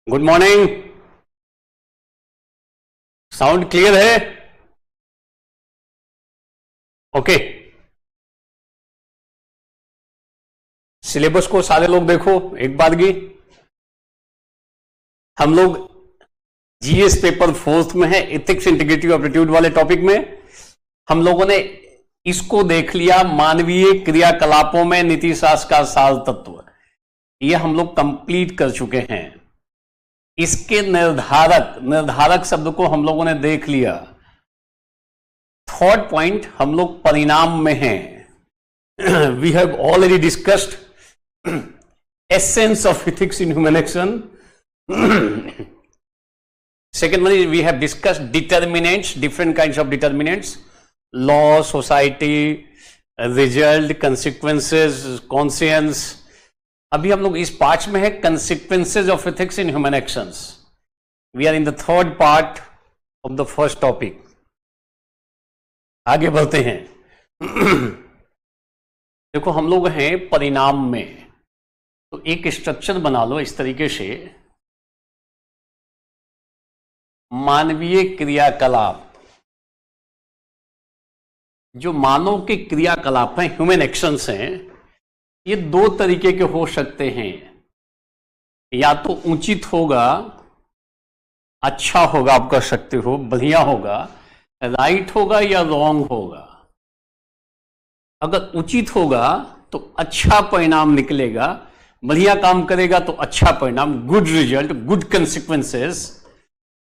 Good morning. Sound clear है? Okay. Syllabus को सारे लोग देखो एक बार की। हम लोग जीएस पेपर 4th में है, एथिक्स इंटीग्रिटी एप्टीट्यूड वाले टॉपिक में हम लोगों ने इसको देख लिया, मानवीय क्रियाकलापों में नीति शास्त्र का सार तत्व। ये हम लोग कंप्लीट कर चुके हैं। इसके निर्धारक शब्द को हम लोगों ने देख लिया। थर्ड पॉइंट हम लोग परिणाम में हैं। We have already discussed essence of ethics in human action. Second one is we have discussed determinants, different kinds of determinants: law, society, result, consequences, conscience. अभी हम लोग इस पार्ट में है consequences of ethics in human actions. We are in the third part of the first topic. आगे बढ़ते हैं। देखो हम लोग हैं परिणाम में, तो एक स्ट्रक्चर बना लो इस तरीके से। मानवीय क्रियाकलाप, जो मानव के क्रियाकलाप हैं, ह्यूमन एक्शंस हैं, ये दो तरीके के हो सकते हैं। या तो उचित होगा, अच्छा होगा, आप कह सकते हो, बढ़िया होगा, राइट होगा, या रॉन्ग होगा। अगर उचित होगा तो अच्छा परिणाम निकलेगा, बढ़िया काम करेगा तो अच्छा परिणाम, गुड रिजल्ट, गुड कंसिक्वेंसेस।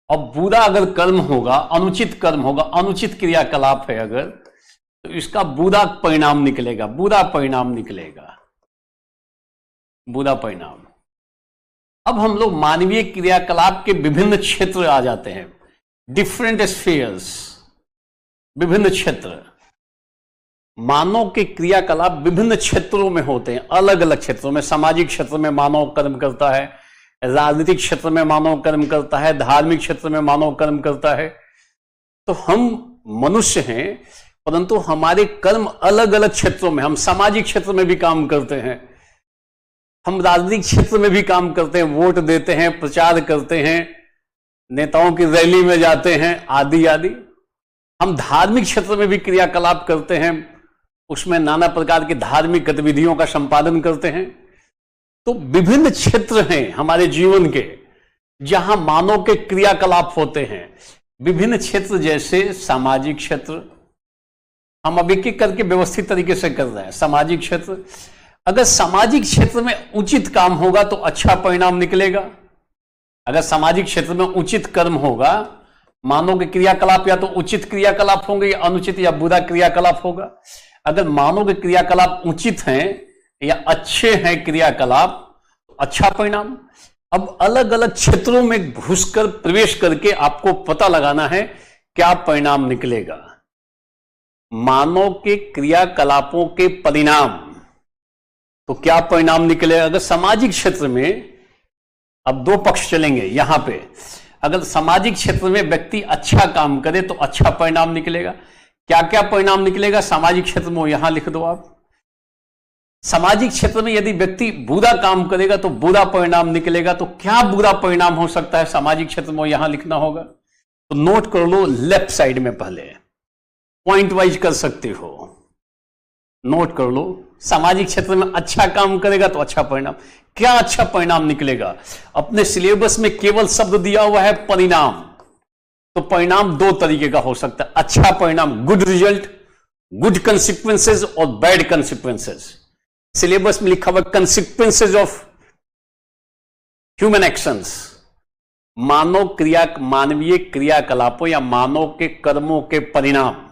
और बुरा अगर कर्म होगा, अनुचित कर्म होगा, अनुचित क्रियाकलाप है अगर, तो इसका बुरा परिणाम निकलेगा, बुरा परिणाम निकलेगा, बुरा परिणाम। अब हम लोग मानवीय क्रियाकलाप के विभिन्न क्षेत्र आ जाते हैं, डिफरेंट स्फीयर्स, विभिन्न क्षेत्र। मानव के क्रियाकलाप विभिन्न क्षेत्रों में होते हैं, अलग अलग क्षेत्रों में। सामाजिक क्षेत्र में मानव कर्म करता है, राजनीतिक क्षेत्र में मानव कर्म करता है, धार्मिक क्षेत्र में मानव कर्म करता है। तो हम मनुष्य हैं, परंतु हमारे कर्म अलग अलग क्षेत्रों में। हम सामाजिक क्षेत्र में भी काम करते हैं, हम राजनीतिक क्षेत्र में भी काम करते हैं, वोट देते हैं, प्रचार करते हैं, नेताओं की रैली में जाते हैं, आदि आदि। हम धार्मिक क्षेत्र में भी क्रियाकलाप करते हैं, उसमें नाना प्रकार की धार्मिक गतिविधियों का संपादन करते हैं। तो विभिन्न क्षेत्र हैं हमारे जीवन के जहां मानव के क्रियाकलाप होते हैं। विभिन्न क्षेत्र जैसे सामाजिक क्षेत्र, हम अब एक एक करके व्यवस्थित तरीके से कर रहे हैं। सामाजिक क्षेत्र, अगर सामाजिक क्षेत्र में उचित काम होगा तो अच्छा परिणाम निकलेगा। अगर सामाजिक क्षेत्र में उचित कर्म होगा, मानव के क्रियाकलाप या तो उचित क्रियाकलाप होंगे या अनुचित या बुरा क्रियाकलाप होगा। अगर मानव के क्रियाकलाप उचित हैं या अच्छे हैं क्रियाकलाप, तो अच्छा परिणाम। अब अलग अलग क्षेत्रों में घुसकर, प्रवेश करके आपको पता लगाना है क्या परिणाम निकलेगा। मानव के क्रियाकलापों के परिणाम, तो क्या परिणाम निकलेगा। अगर सामाजिक क्षेत्र में, अब दो पक्ष चलेंगे यहां पे। अगर सामाजिक क्षेत्र में व्यक्ति अच्छा काम करे तो अच्छा परिणाम निकलेगा। क्या क्या परिणाम निकलेगा सामाजिक क्षेत्र में, यहां लिख दो आप। सामाजिक क्षेत्र में यदि व्यक्ति बुरा काम करेगा तो बुरा परिणाम निकलेगा। तो क्या बुरा परिणाम हो सकता है सामाजिक क्षेत्र में, यहां लिखना होगा। तो नोट कर लो लेफ्ट साइड में, पहले पॉइंट वाइज कर सकते हो, नोट कर लो। सामाजिक क्षेत्र में अच्छा काम करेगा तो अच्छा परिणाम। क्या अच्छा परिणाम निकलेगा। अपने सिलेबस में केवल शब्द दिया हुआ है परिणाम। तो परिणाम दो तरीके का हो सकता है, अच्छा परिणाम, गुड रिजल्ट, गुड कंसिक्वेंसेस, और बैड कंसिक्वेंसेस। सिलेबस में लिखा हुआ कंसिक्वेंसेस ऑफ ह्यूमन एक्शंस, मानवीय क्रियाकलापों या मानव के कर्मों के परिणाम।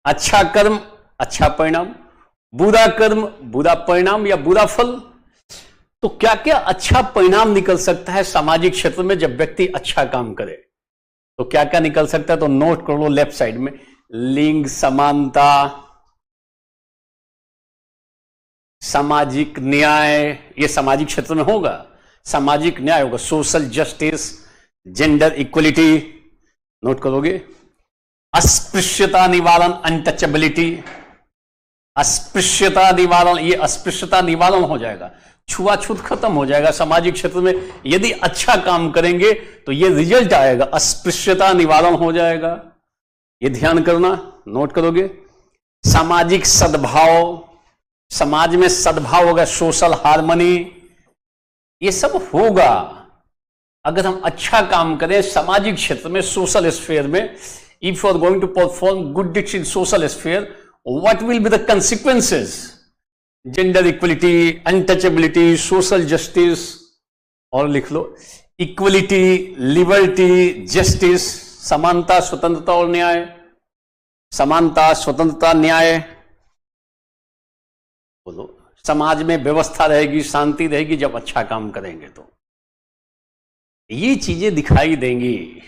अच्छा कर्म अच्छा परिणाम, बुरा कर्म बुरा परिणाम या बुरा फल। तो क्या क्या अच्छा परिणाम निकल सकता है सामाजिक क्षेत्र में जब व्यक्ति अच्छा काम करे, तो क्या क्या निकल सकता है। तो नोट कर लो लेफ्ट साइड में, लिंग समानता, सामाजिक न्याय, ये सामाजिक क्षेत्र में होगा, सामाजिक न्याय होगा, social justice, gender equality, note करोगे। अस्पृश्यता निवारण, अनटचेबिलिटी, अस्पृश्यता निवारण, ये अस्पृश्यता निवारण हो जाएगा, छुआछूत खत्म हो जाएगा सामाजिक क्षेत्र में। यदि अच्छा काम करेंगे तो ये रिजल्ट आएगा, अस्पृश्यता निवारण हो जाएगा। ये ध्यान करना, नोट करोगे। सामाजिक सद्भाव, समाज में सद्भाव होगा, सोशल हार्मनी, ये सब होगा अगर हम अच्छा काम करें सामाजिक क्षेत्र में, सोशल स्फीयर में। If you are going to perform good deeds in social sphere, what will be the consequences? Gender equality, untouchability, social justice, और लिख लो इक्वलिटी, लिबर्टी, जस्टिस, समानता, स्वतंत्रता और न्याय, समानता, स्वतंत्रता, न्याय। बोलो, समाज में व्यवस्था रहेगी, शांति रहेगी जब अच्छा काम करेंगे तो ये चीजें दिखाई देंगी।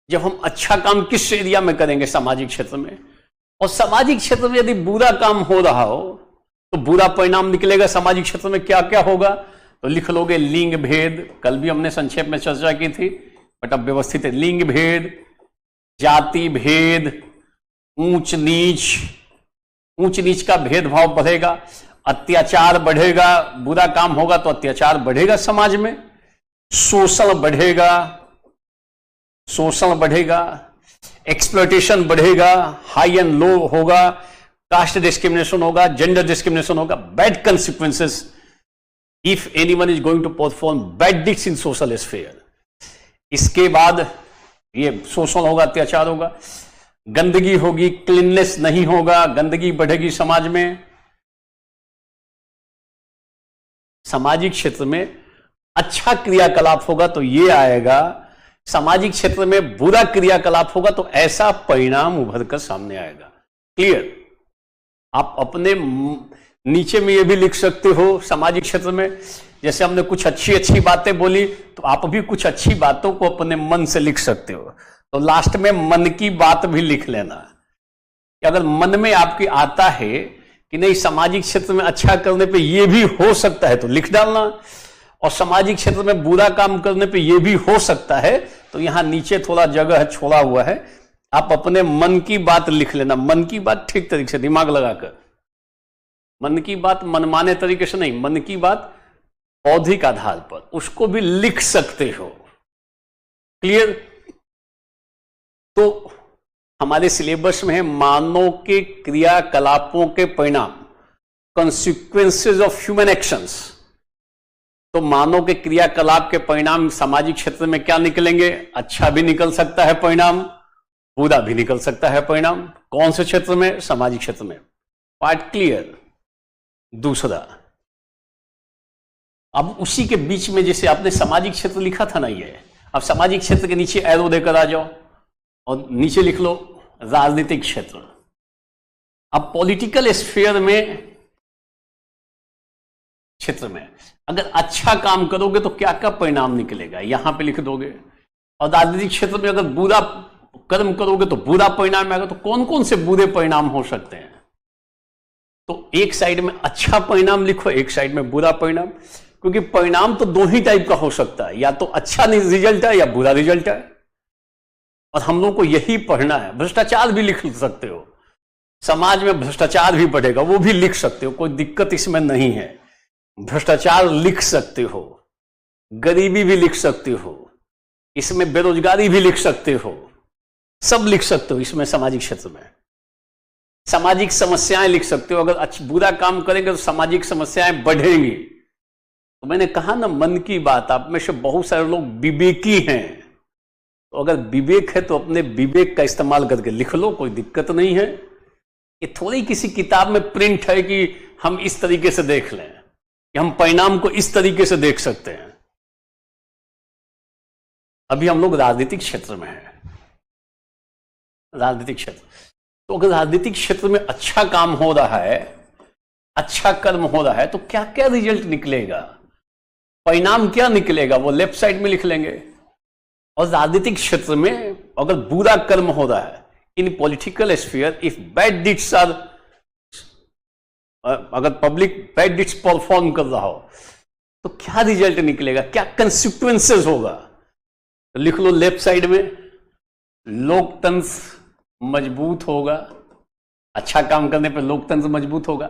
जब हम अच्छा काम किस एरिया में करेंगे? सामाजिक क्षेत्र में। और सामाजिक क्षेत्र में यदि बुरा काम हो रहा हो तो बुरा परिणाम निकलेगा। सामाजिक क्षेत्र में क्या क्या होगा तो लिख लोगे, लिंग भेद, कल भी हमने संक्षेप में चर्चा की थी बट अब व्यवस्थित है। लिंग भेद, जाति भेद, ऊंच नीच, ऊंच नीच का भेदभाव बढ़ेगा, अत्याचार बढ़ेगा, बुरा काम होगा तो अत्याचार बढ़ेगा समाज में, शोषण बढ़ेगा, शोषण बढ़ेगा, एक्सप्लॉयटेशन बढ़ेगा, हाई एंड लो होगा, कास्ट डिस्क्रिमिनेशन होगा, जेंडर डिस्क्रिमिनेशन होगा, bad consequences if anyone is going to perform bad deeds in social sphere. इसके बाद ये शोषण होगा, अत्याचार होगा, गंदगी होगी, क्लीननेस नहीं होगा, गंदगी बढ़ेगी समाज में। सामाजिक क्षेत्र में अच्छा क्रियाकलाप होगा तो ये आएगा, सामाजिक क्षेत्र में बुरा क्रियाकलाप होगा तो ऐसा परिणाम उभर कर सामने आएगा। क्लियर? आप अपने नीचे में ये भी लिख सकते हो सामाजिक क्षेत्र में, जैसे हमने कुछ अच्छी अच्छी बातें बोली तो आप भी कुछ अच्छी बातों को अपने मन से लिख सकते हो। तो लास्ट में मन की बात भी लिख लेना कि अगर मन में आपके आता है कि नहीं सामाजिक क्षेत्र में अच्छा करने पे ये भी हो सकता है तो लिख डालना, और सामाजिक क्षेत्र में बुरा काम करने पे ये भी हो सकता है तो यहां नीचे थोड़ा जगह छोड़ा हुआ है, आप अपने मन की बात लिख लेना। मन की बात ठीक तरीके से दिमाग लगाकर, मन की बात मनमाने तरीके से नहीं, मन की बात बौद्धिक आधार पर उसको भी लिख सकते हो। क्लियर? तो हमारे सिलेबस में है मानव के क्रियाकलापों के परिणाम, कॉन्सिक्वेंसेज ऑफ ह्यूमन एक्शंस। तो मानव के क्रियाकलाप के परिणाम सामाजिक क्षेत्र में क्या निकलेंगे? अच्छा भी निकल सकता है परिणाम, बुरा भी निकल सकता है परिणाम। कौन से क्षेत्र में? सामाजिक क्षेत्र में। Part clear? दूसरा, अब उसी के बीच में जैसे आपने सामाजिक क्षेत्र लिखा था ना, ये अब सामाजिक क्षेत्र के नीचे एरो देकर आ जाओ और नीचे लिख लो राजनीतिक क्षेत्र। अब पॉलिटिकल स्फीयर में, क्षेत्र में अगर अच्छा काम करोगे तो क्या क्या परिणाम निकलेगा, यहां पे लिख दोगे। और राजनीतिक क्षेत्र में अगर बुरा कर्म करोगे तो बुरा परिणाम आएगा। तो कौन कौन से बुरे परिणाम हो सकते हैं? तो एक साइड में अच्छा परिणाम लिखो, एक साइड में बुरा परिणाम, क्योंकि परिणाम तो दो ही टाइप का हो सकता है, या तो अच्छा रिजल्ट है या बुरा रिजल्ट है। और हम लोग को यही पढ़ना है। भ्रष्टाचार भी लिख सकते हो, समाज में भ्रष्टाचार भी बढ़ेगा, वो भी लिख सकते हो, कोई दिक्कत इसमें नहीं है। भ्रष्टाचार लिख सकते हो, गरीबी भी लिख सकते हो, इसमें बेरोजगारी भी लिख सकते हो, सब लिख सकते हो इसमें। सामाजिक क्षेत्र में सामाजिक समस्याएं लिख सकते हो। अगर बुरा काम करेंगे तो सामाजिक समस्याएं बढ़ेंगी। तो मैंने कहा ना, मन की बात, आप में से बहुत सारे लोग विवेकी हैं, तो अगर विवेक है तो अपने विवेक का इस्तेमाल करके लिख लो, कोई दिक्कत नहीं है। ये थोड़ी किसी किताब में प्रिंट है कि हम इस तरीके से देख लें, कि हम परिणाम को इस तरीके से देख सकते हैं। अभी हम लोग राजनीतिक क्षेत्र में हैं, राजनीतिक क्षेत्र। तो अगर राजनीतिक क्षेत्र में अच्छा काम हो रहा है, अच्छा कर्म हो रहा है, तो क्या क्या रिजल्ट निकलेगा, परिणाम क्या निकलेगा, वो लेफ्ट साइड में लिख लेंगे। और राजनीतिक क्षेत्र में अगर बुरा कर्म हो रहा है, in political sphere if bad deeds are, अगर पब्लिक बैड डिड्स परफॉर्म कर रहा हो तो क्या रिजल्ट निकलेगा, क्या कंसिक्वेंसेस होगा, तो लिख लो लेफ्ट साइड में। लोकतंत्र मजबूत होगा, अच्छा काम करने पर लोकतंत्र मजबूत होगा।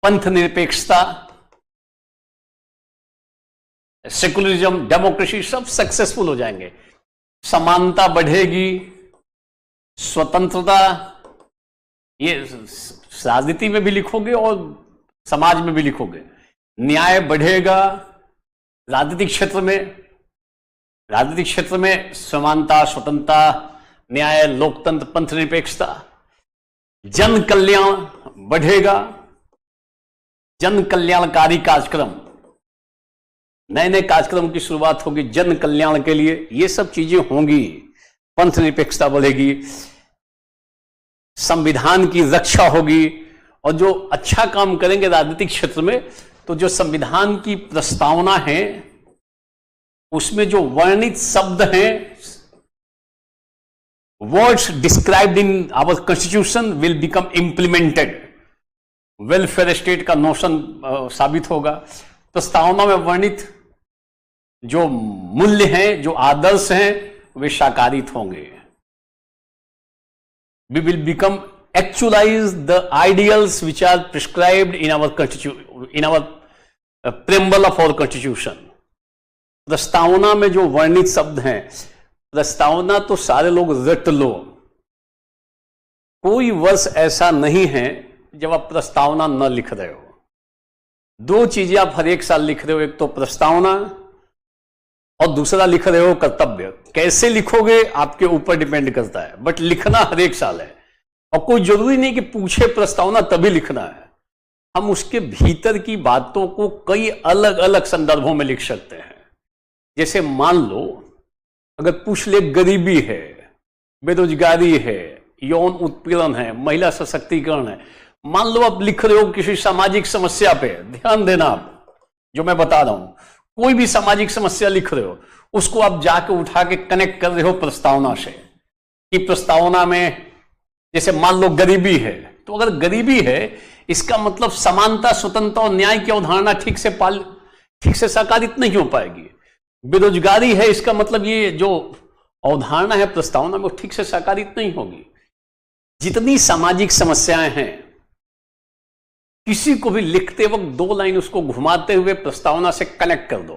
पंथ निरपेक्षता, सेकुलरिज्म, डेमोक्रेसी सब सक्सेसफुल हो जाएंगे। समानता बढ़ेगी, स्वतंत्रता, ये राजनीति में भी लिखोगे और समाज में भी लिखोगे। न्याय बढ़ेगा राजनीतिक क्षेत्र में समानता, स्वतंत्रता, न्याय, लोकतंत्र, पंथ निरपेक्षता। जन कल्याण बढ़ेगा, जन कल्याणकारी कार्यक्रम, नए नए कार्यक्रम की शुरुआत होगी जन कल्याण के लिए, ये सब चीजें होंगी। पंथ निरपेक्षता बढ़ेगी, संविधान की रक्षा होगी, और जो अच्छा काम करेंगे राजनीतिक क्षेत्र में, तो जो संविधान की प्रस्तावना है उसमें जो वर्णित शब्द हैं, words described in our constitution will become implemented. Welfare state का नोशन साबित होगा। प्रस्तावना में वर्णित जो मूल्य हैं, जो आदर्श हैं, वे साकारित होंगे। We will become actualize the ideals which are prescribed in our constitution, in our preamble of our constitution. प्रस्तावना में जो वर्णित शब्द हैं, प्रस्तावना तो सारे लोग रट लो, कोई वर्ष ऐसा नहीं है जब आप प्रस्तावना न लिख रहे हो। दो चीजें आप हर एक साल लिख रहे हो, एक तो प्रस्तावना और दूसरा लिख रहे हो कर्तव्य। कैसे लिखोगे आपके ऊपर डिपेंड करता है, बट लिखना हर एक साल है। और कोई जरूरी नहीं कि पूछे प्रस्तावना तभी लिखना है, हम उसके भीतर की बातों को कई अलग अलग संदर्भों में लिख सकते हैं। जैसे मान लो अगर पूछ ले गरीबी है, बेरोजगारी है, यौन उत्पीड़न है, महिला सशक्तिकरण है, मान लो आप लिख रहे हो किसी सामाजिक समस्या पे, ध्यान देना आप जो मैं बता रहा हूं, कोई भी सामाजिक समस्या लिख रहे हो, उसको आप जाके उठा के कनेक्ट कर रहे हो प्रस्तावना से, कि प्रस्तावना में जैसे मान लो गरीबी है, तो अगर गरीबी है इसका मतलब समानता, स्वतंत्रता और न्याय की अवधारणा ठीक से साकारित नहीं हो पाएगी। बेरोजगारी है, इसका मतलब ये जो अवधारणा है प्रस्तावना में वो ठीक से साकारित नहीं होगी। जितनी सामाजिक समस्याएं हैं, किसी को भी लिखते वक्त दो लाइन उसको घुमाते हुए प्रस्तावना से कनेक्ट कर दो,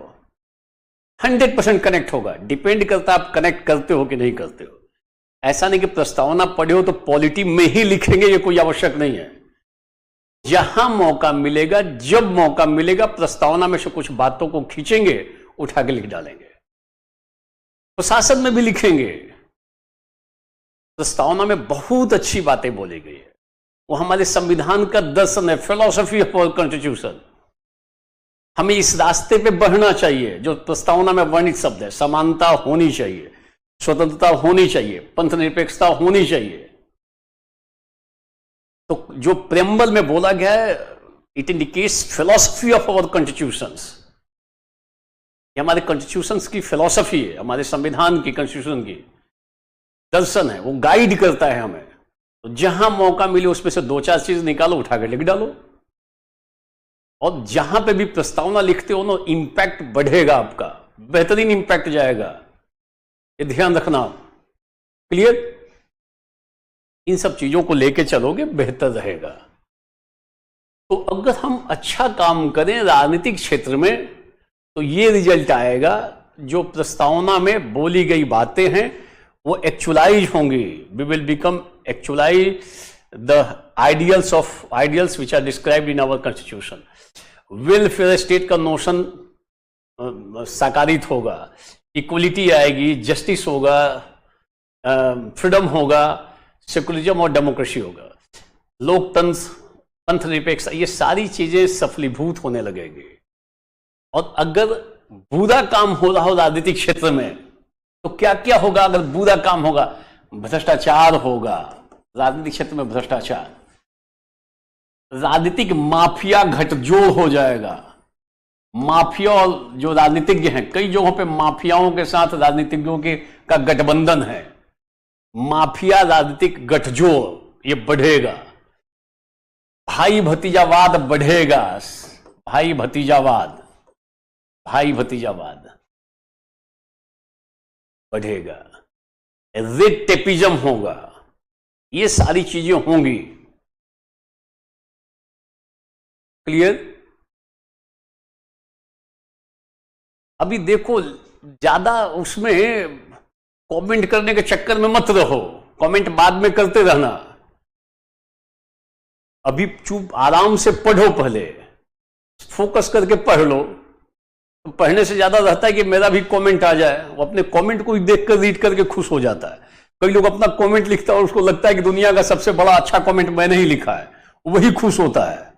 100% कनेक्ट होगा। डिपेंड करता है आप कनेक्ट करते हो कि नहीं करते हो। ऐसा नहीं कि प्रस्तावना पढ़े हो तो पॉलिटी में ही लिखेंगे, ये कोई आवश्यक नहीं है। जहां मौका मिलेगा, जब मौका मिलेगा, प्रस्तावना में से कुछ बातों को खींचेंगे, उठा के लिख डालेंगे। प्रशासन में भी लिखेंगे। प्रस्तावना में बहुत अच्छी बातें बोली गई है, वो हमारे संविधान का दर्शन है, फिलॉसफी ऑफ आवर कॉन्स्टिट्यूशन। हमें इस रास्ते पे बढ़ना चाहिए जो प्रस्तावना में वर्णित शब्द है। समानता होनी चाहिए, स्वतंत्रता होनी चाहिए, पंथ निरपेक्षता होनी चाहिए। तो जो प्रेम्बल में बोला गया है, it indicates philosophy of our constitutions. ये हमारे कॉन्स्टिट्यूशंस की फिलॉसफी है, हमारे संविधान की, कॉन्स्टिट्यूशन की दर्शन है, वो गाइड करता है हमें। तो जहां मौका मिले उसमें से दो चार चीज निकालो, उठा के लिख डालो। और जहां पे भी प्रस्तावना लिखते हो ना, इंपैक्ट बढ़ेगा आपका, बेहतरीन इंपैक्ट जाएगा, ये ध्यान रखना। क्लियर? इन सब चीजों को लेके चलोगे बेहतर रहेगा। तो अगर हम अच्छा काम करें राजनीतिक क्षेत्र में तो ये रिजल्ट आएगा, जो प्रस्तावना में बोली गई बातें हैं वो एक्चुअलाइज होंगी। We will become actualize the ideals which are described in our constitution. Welfare state का नोशन साकारित होगा, इक्वलिटी आएगी, जस्टिस होगा, फ्रीडम होगा, सेकुलरिज्म और डेमोक्रेसी होगा, लोकतंत्र, पंथ निरपेक्षता, ये सारी चीजें सफलीभूत होने लगेगी। और अगर बुरा काम हो रहा हो राजनीतिक क्षेत्र में तो क्या क्या होगा? अगर बुरा काम होगा, भ्रष्टाचार होगा, राजनीतिक क्षेत्र में भ्रष्टाचार, राजनीतिक माफिया घटजोड़ हो जाएगा। माफिया और जो राजनीतिज्ञ हैं, कई जगहों पे माफियाओं के साथ राजनीतिज्ञों के का गठबंधन है। माफिया राजनीतिक गठजोड़ ये बढ़ेगा। भाई भतीजावाद बढ़ेगा, भाई भतीजावाद बढ़ेगा। रेड टेपिज्म होगा, ये सारी चीजें होंगी। क्लियर? अभी देखो, ज्यादा उसमें कमेंट करने के चक्कर में मत रहो, कमेंट बाद में करते रहना। अभी चुप आराम से पढ़ो, पहले फोकस करके पढ़ लो। तो पढ़ने से ज्यादा रहता है कि मेरा भी कमेंट आ जाए, वो अपने कमेंट को देखकर रीड करके खुश हो जाता है। कई लोग अपना कमेंट लिखता है और उसको लगता है कि दुनिया का सबसे बड़ा अच्छा कमेंट मैंने ही लिखा है, वही खुश होता है।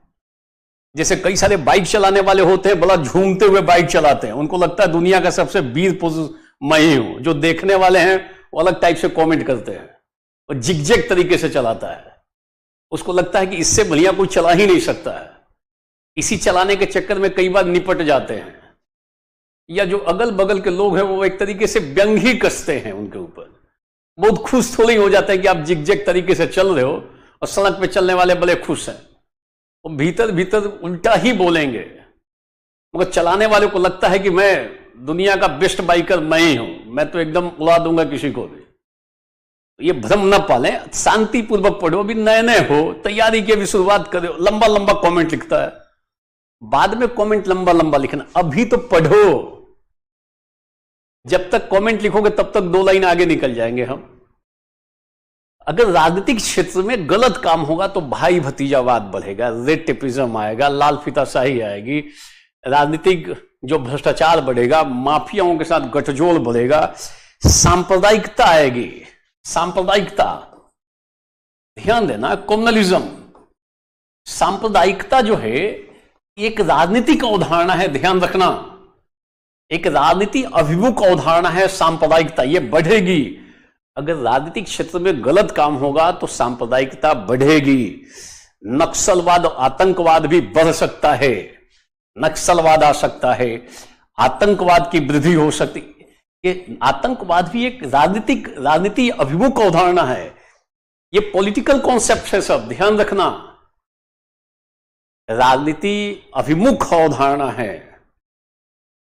जैसे कई सारे बाइक चलाने वाले होते हैं, बड़ा झूमते हुए बाइक चलाते हैं, उनको लगता है दुनिया का सबसे वीर पुरुष मैं ही हूं। जो देखने वाले हैं वो अलग टाइप से कमेंट करते हैं, वो जिगजैग तरीके से चलाता है, उसको लगता है कि इससे बढ़िया कोई चला ही नहीं सकता है। इसी चलाने के चक्कर में कई बार निपट जाते हैं। या जो अगल बगल के लोग हैं वो एक तरीके से व्यंग ही कसते हैं उनके ऊपर, बहुत खुश थोड़ी हो जाते हैं कि आप जिगजैग तरीके से चल रहे हो और सड़क पे चलने वाले बड़े खुश हैं। वो भीतर भीतर उल्टा ही बोलेंगे, मगर चलाने वाले को लगता है कि मैं दुनिया का बेस्ट बाइकर मैं ही हूं, मैं तो एकदम उड़ा दूंगा किसी को भी। ये भ्रम न पालें, शांतिपूर्वक पढ़ो। अभी नए नए हो, तैयारी की अभी शुरुआत करो, लंबा लंबा कमेंट लिखता है, बाद में कमेंट लंबा लंबा लिखना, अभी तो पढ़ो। जब तक कमेंट लिखोगे तब तक 2 लाइन आगे निकल जाएंगे हम। अगर राजनीतिक क्षेत्र में गलत काम होगा तो भाई भतीजावाद बढ़ेगा, रेड टेपिज्म आएगा, लाल फीताशाही आएगी, राजनीतिक जो भ्रष्टाचार बढ़ेगा, माफियाओं के साथ गठजोड़ बढ़ेगा, सांप्रदायिकता आएगी। सांप्रदायिकता, ध्यान देना, कम्युनलिज्म, सांप्रदायिकता जो है एक राजनीतिक अवधारणा है, ध्यान रखना, एक राजनीति अभिमुख अवधारणा है सांप्रदायिकता, ये बढ़ेगी। अगर राजनीतिक क्षेत्र में गलत काम होगा तो सांप्रदायिकता बढ़ेगी। नक्सलवाद और आतंकवाद भी बढ़ सकता है, नक्सलवाद आ सकता है, आतंकवाद की वृद्धि हो सकती है। ये आतंकवाद भी एक राजनीति अभिमुख अवधारणा है, ये पॉलिटिकल कॉन्सेप्ट है सब, ध्यान रखना, राजनीति अभिमुख अवधारणा है,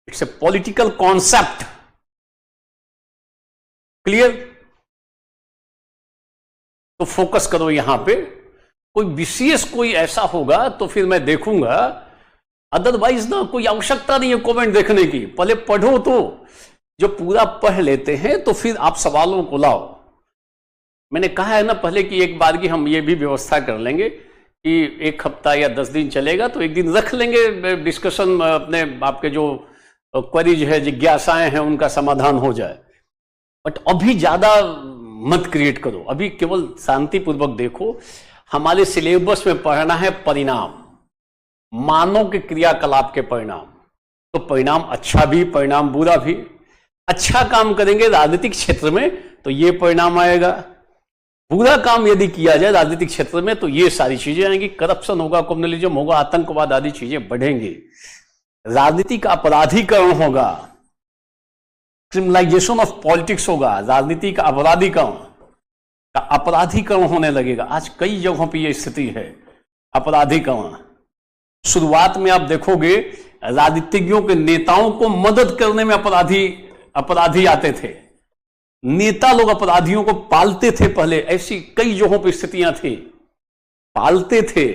it's a political concept. Clear? तो फोकस करो यहां पे। कोई विशेष कोई ऐसा होगा तो फिर मैं देखूंगा, अदरवाइज ना कोई आवश्यकता नहीं है कमेंट देखने की। पहले पढ़ो, तो जो पूरा पढ़ लेते हैं तो फिर आप सवालों को लाओ। मैंने कहा है ना पहले कि एक बार की हम ये भी व्यवस्था कर लेंगे कि 1 हफ्ता या 10 दिन चलेगा तो एक दिन रख लेंगे डिस्कशन, अपने आपके जो क्वेरीज है, जिज्ञासाएं हैं, उनका समाधान हो जाए। बट अभी ज्यादा मत क्रिएट करो, अभी केवल शांतिपूर्वक देखो। हमारे सिलेबस में पढ़ना है परिणाम, मानव के क्रियाकलाप के परिणाम। तो परिणाम अच्छा भी, परिणाम बुरा भी। अच्छा काम करेंगे राजनीतिक क्षेत्र में तो ये परिणाम आएगा, बुरा काम यदि किया जाए राजनीतिक क्षेत्र में तो ये सारी चीजें आएंगी, करप्शन होगा, कम्युनलिज्म होगा, आतंकवाद आदि चीजें बढ़ेंगी, राजनीति का अपराधीकरण होगा, क्रिमिनलाइजेशन ऑफ पॉलिटिक्स होगा, राजनीति का अपराधीकरण होने लगेगा। आज कई जगहों पर यह स्थिति है, अपराधीकरण। शुरुआत में आप देखोगे राजनीतिज्ञों के नेताओं को मदद करने में अपराधी आते थे, नेता लोग अपराधियों को पालते थे। पहले ऐसी कई जगहों पर स्थितियां थी, पालते थे,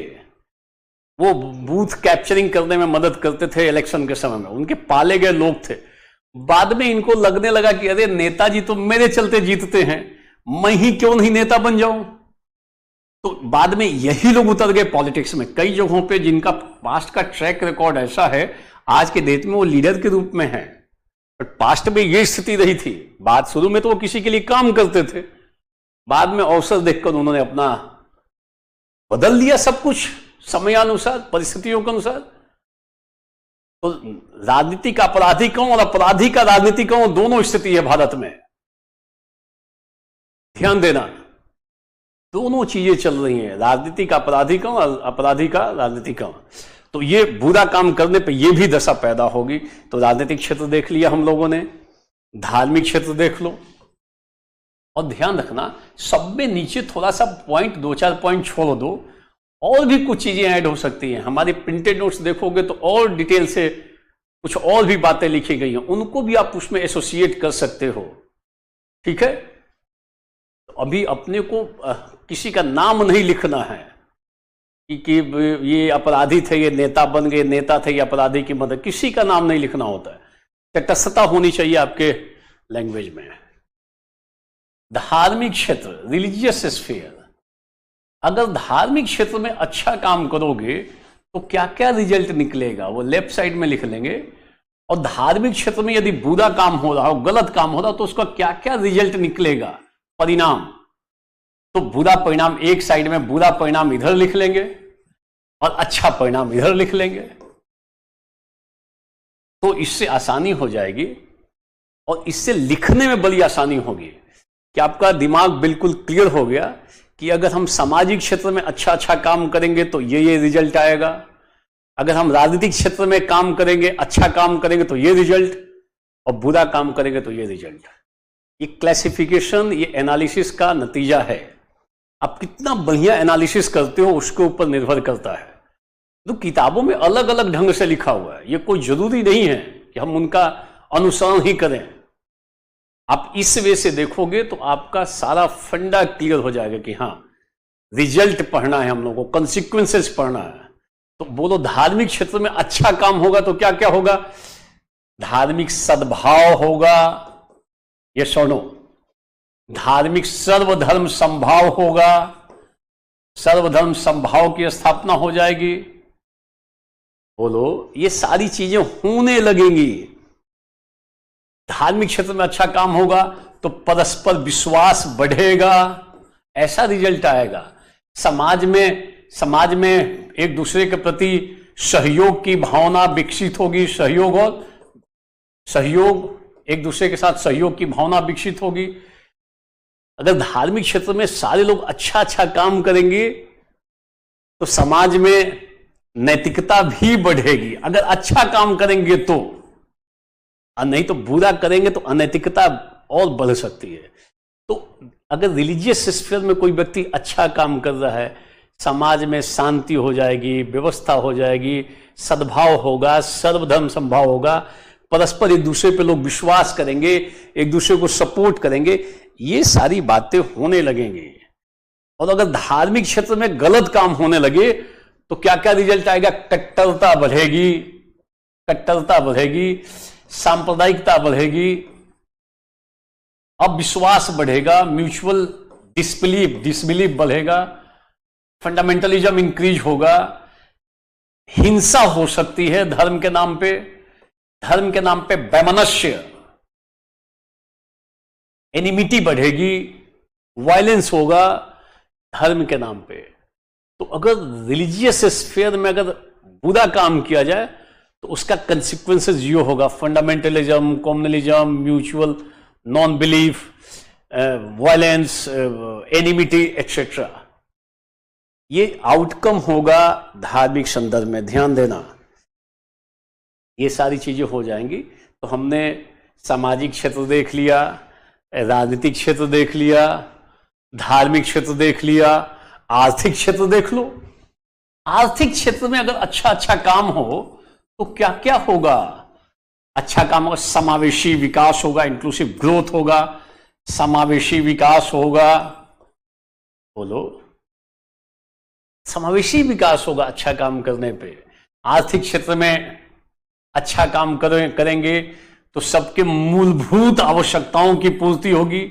वो बूथ कैप्चरिंग करने में मदद करते थे इलेक्शन के समय में, उनके पाले गए लोग थे। बाद में इनको लगने लगा कि अरे नेताजी तो मेरे चलते जीतते हैं, मैं ही क्यों नहीं नेता बन जाऊं। तो बाद में यही लोग उतर गए पॉलिटिक्स में। कई जगहों पे जिनका पास्ट का ट्रैक रिकॉर्ड ऐसा है, आज के डेट में वो लीडर के रूप में है, बट पास्ट में ये स्थिति रही थी। बात शुरू में तो वो किसी के लिए काम करते थे, बाद में अवसर देखकर उन्होंने अपना बदल लिया सब कुछ, समयानुसार, परिस्थितियों के अनुसार। तो राजनीति का अपराधीकरण और अपराधी का राजनीतिकरण दोनों स्थिति है भारत में, ध्यान देना। दोनों चीजें चल रही हैं, राजनीति का अपराधीकरण और अपराधी का राजनीतिकरण। तो ये बुरा काम करने पे ये भी दशा पैदा होगी। तो राजनीतिक क्षेत्र देख लिया हम लोगों ने, धार्मिक क्षेत्र देख लो, और ध्यान रखना सब में नीचे थोड़ा सा पॉइंट, 2-4 पॉइंट छोड़ दो, और भी कुछ चीजें ऐड हो सकती हैं। हमारी प्रिंटेड नोट्स देखोगे तो और डिटेल से कुछ और भी बातें लिखी गई हैं, उनको भी आप उसमें एसोसिएट कर सकते हो, ठीक है। तो अभी अपने को किसी का नाम नहीं लिखना है, कि ये अपराधी थे, ये नेता बन गए, नेता थे, ये अपराधी की मदद, किसी का नाम नहीं लिखना होता है। तटस्थता होनी चाहिए आपके लैंग्वेज में। धार्मिक क्षेत्र, रिलीजियस स्फीयर, अगर धार्मिक क्षेत्र में अच्छा काम करोगे तो क्या क्या रिजल्ट निकलेगा वो लेफ्ट साइड में लिख लेंगे। और धार्मिक क्षेत्र में यदि बुरा काम हो रहा हो, गलत काम हो रहा हो, तो उसका क्या क्या रिजल्ट निकलेगा, परिणाम, तो बुरा परिणाम एक साइड में, बुरा परिणाम इधर लिख लेंगे और अच्छा परिणाम इधर लिख लेंगे। तो इससे आसानी हो जाएगी और इससे लिखने में बड़ी आसानी होगी कि आपका दिमाग बिल्कुल क्लियर हो गया कि अगर हम सामाजिक क्षेत्र में अच्छा अच्छा काम करेंगे तो ये रिजल्ट आएगा, अगर हम राजनीतिक क्षेत्र में काम करेंगे, अच्छा काम करेंगे तो ये रिजल्ट, और बुरा काम करेंगे तो ये रिजल्ट। ये क्लासिफिकेशन, ये एनालिसिस का नतीजा है। आप कितना बढ़िया एनालिसिस करते हो उसके ऊपर निर्भर करता है। तो किताबों में अलग अलग ढंग से लिखा हुआ है, ये कोई जरूरी नहीं है कि हम उनका अनुसरण ही करें। आप इस वे से देखोगे तो आपका सारा फंडा क्लियर हो जाएगा कि हाँ, रिजल्ट पढ़ना है हम लोगों को, कॉन्सिक्वेंसेस पढ़ना है। तो बोलो धार्मिक क्षेत्र में अच्छा काम होगा तो क्या क्या होगा? धार्मिक सद्भाव होगा, ये सुनो, धार्मिक सर्वधर्म संभाव होगा, सर्वधर्म संभाव की स्थापना हो जाएगी। बोलो ये सारी चीजें होने लगेंगी। धार्मिक क्षेत्र में अच्छा काम होगा तो परस्पर विश्वास बढ़ेगा, ऐसा रिजल्ट आएगा। समाज में एक दूसरे के प्रति सहयोग की भावना विकसित होगी, सहयोग एक दूसरे के साथ सहयोग की भावना विकसित होगी। अगर धार्मिक क्षेत्र में सारे लोग अच्छा अच्छा काम करेंगे तो समाज में नैतिकता भी बढ़ेगी। अगर अच्छा काम करेंगे तो, और नहीं तो बुरा करेंगे तो अनैतिकता और बढ़ सकती है। तो अगर रिलीजियस स्फीयर में कोई व्यक्ति अच्छा काम कर रहा है, समाज में शांति हो जाएगी, व्यवस्था हो जाएगी, सद्भाव होगा, सर्वधर्म संभाव होगा, परस्पर एक दूसरे पे लोग विश्वास करेंगे, एक दूसरे को सपोर्ट करेंगे, ये सारी बातें होने लगेंगी। और अगर धार्मिक क्षेत्र में गलत काम होने लगे तो क्या क्या रिजल्ट आएगा? कट्टरता बढ़ेगी, कट्टरता बढ़ेगी, सांप्रदायिकता बढ़ेगी, अविश्वास बढ़ेगा, म्यूचुअल डिसबिलीफ बढ़ेगा, फंडामेंटलिज्म इंक्रीज होगा, हिंसा हो सकती है धर्म के नाम पे, धर्म के नाम पे वैमनस्य, एनिमिटी बढ़ेगी, वायलेंस होगा धर्म के नाम पे। तो अगर रिलीजियस स्फीयर में अगर बुरा काम किया जाए तो उसका कंसिक्वेंसेस ये होगा, fundamentalism, communalism, mutual non belief, violence, enmity etcetera. ये आउटकम होगा धार्मिक संदर्भ में, ध्यान देना। ये सारी चीजें हो जाएंगी। तो हमने सामाजिक क्षेत्र देख लिया, राजनीतिक क्षेत्र देख लिया, धार्मिक क्षेत्र देख लिया, आर्थिक क्षेत्र देख लो। आर्थिक क्षेत्र में अगर अच्छा अच्छा काम हो तो क्या क्या होगा? अच्छा काम होगा, समावेशी विकास होगा, इंक्लूसिव ग्रोथ होगा, समावेशी विकास होगा। बोलो, समावेशी विकास होगा अच्छा काम करने पे। आर्थिक क्षेत्र में अच्छा काम करेंगे तो सबके मूलभूत आवश्यकताओं की पूर्ति होगी,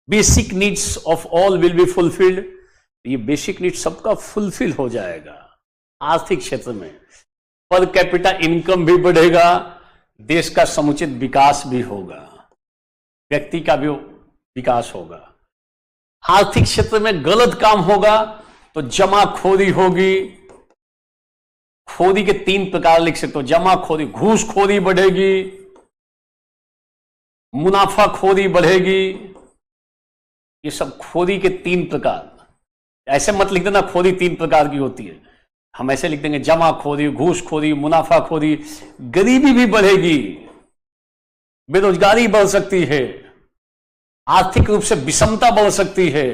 basic needs of all will be fulfilled. ये बेसिक नीड्स सबका फुलफिल हो जाएगा आर्थिक क्षेत्र में। पर कैपिटा इनकम भी बढ़ेगा, देश का समुचित विकास भी होगा, व्यक्ति का भी विकास होगा। आर्थिक क्षेत्र में गलत काम होगा तो जमाखोरी होगी। खोरी के 3 प्रकार लिख सकते हो, जमाखोरी, घूसखोरी बढ़ेगी, मुनाफाखोरी बढ़ेगी। ये सब खोरी के 3 प्रकार। ऐसे मत लिख देना खोरी 3 प्रकार की होती है, हम ऐसे लिख देंगे जमाखोरी, घूसखोरी, मुनाफाखोरी। गरीबी भी बढ़ेगी, बेरोजगारी बढ़ सकती है, आर्थिक रूप से विषमता बढ़ सकती है,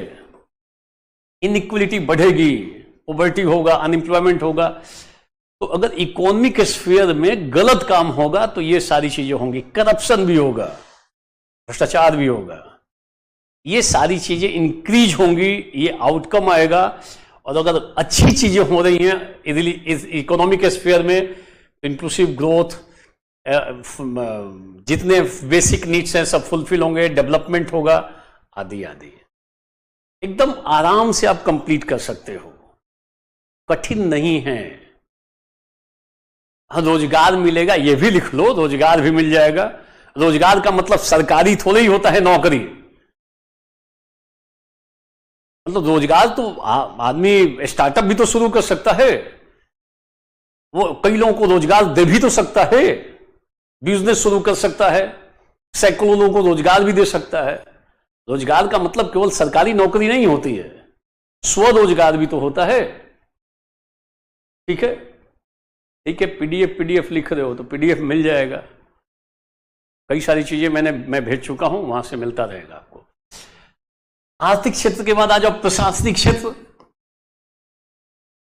इनइक्वलिटी बढ़ेगी, पॉवर्टी होगा, अनएम्प्लॉयमेंट होगा। तो अगर इकोनॉमिक स्फीयर में गलत काम होगा तो ये सारी चीजें होंगी, करप्शन भी होगा, भ्रष्टाचार भी होगा, ये सारी चीजें इंक्रीज होंगी, ये आउटकम आएगा। और अगर अच्छी चीजें हो रही हैं इस इकोनॉमिक स्फीयर में, इंक्लूसिव ग्रोथ, जितने बेसिक नीड्स हैं सब फुलफिल होंगे, डेवलपमेंट होगा, आदि आदि, एकदम आराम से आप कंप्लीट कर सकते हो, कठिन नहीं है। रोजगार मिलेगा, ये भी लिख लो, रोजगार भी मिल जाएगा। रोजगार का मतलब सरकारी थोड़ा ही होता है नौकरी, मतलब रोजगार तो आदमी स्टार्टअप भी तो शुरू कर सकता है, वो कई लोगों को रोजगार दे भी तो सकता है, बिजनेस शुरू कर सकता है, सैकड़ों लोगों को रोजगार भी दे सकता है। रोजगार का मतलब केवल सरकारी नौकरी नहीं होती है, स्वरोजगार भी तो होता है। ठीक है, ठीक है, पीडीएफ लिख रहे हो तो पीडीएफ मिल जाएगा, कई सारी चीजें मैं भेज चुका हूं, वहां से मिलता रहेगा आपको। आर्थिक क्षेत्र के बाद आ जाओ प्रशासनिक क्षेत्र,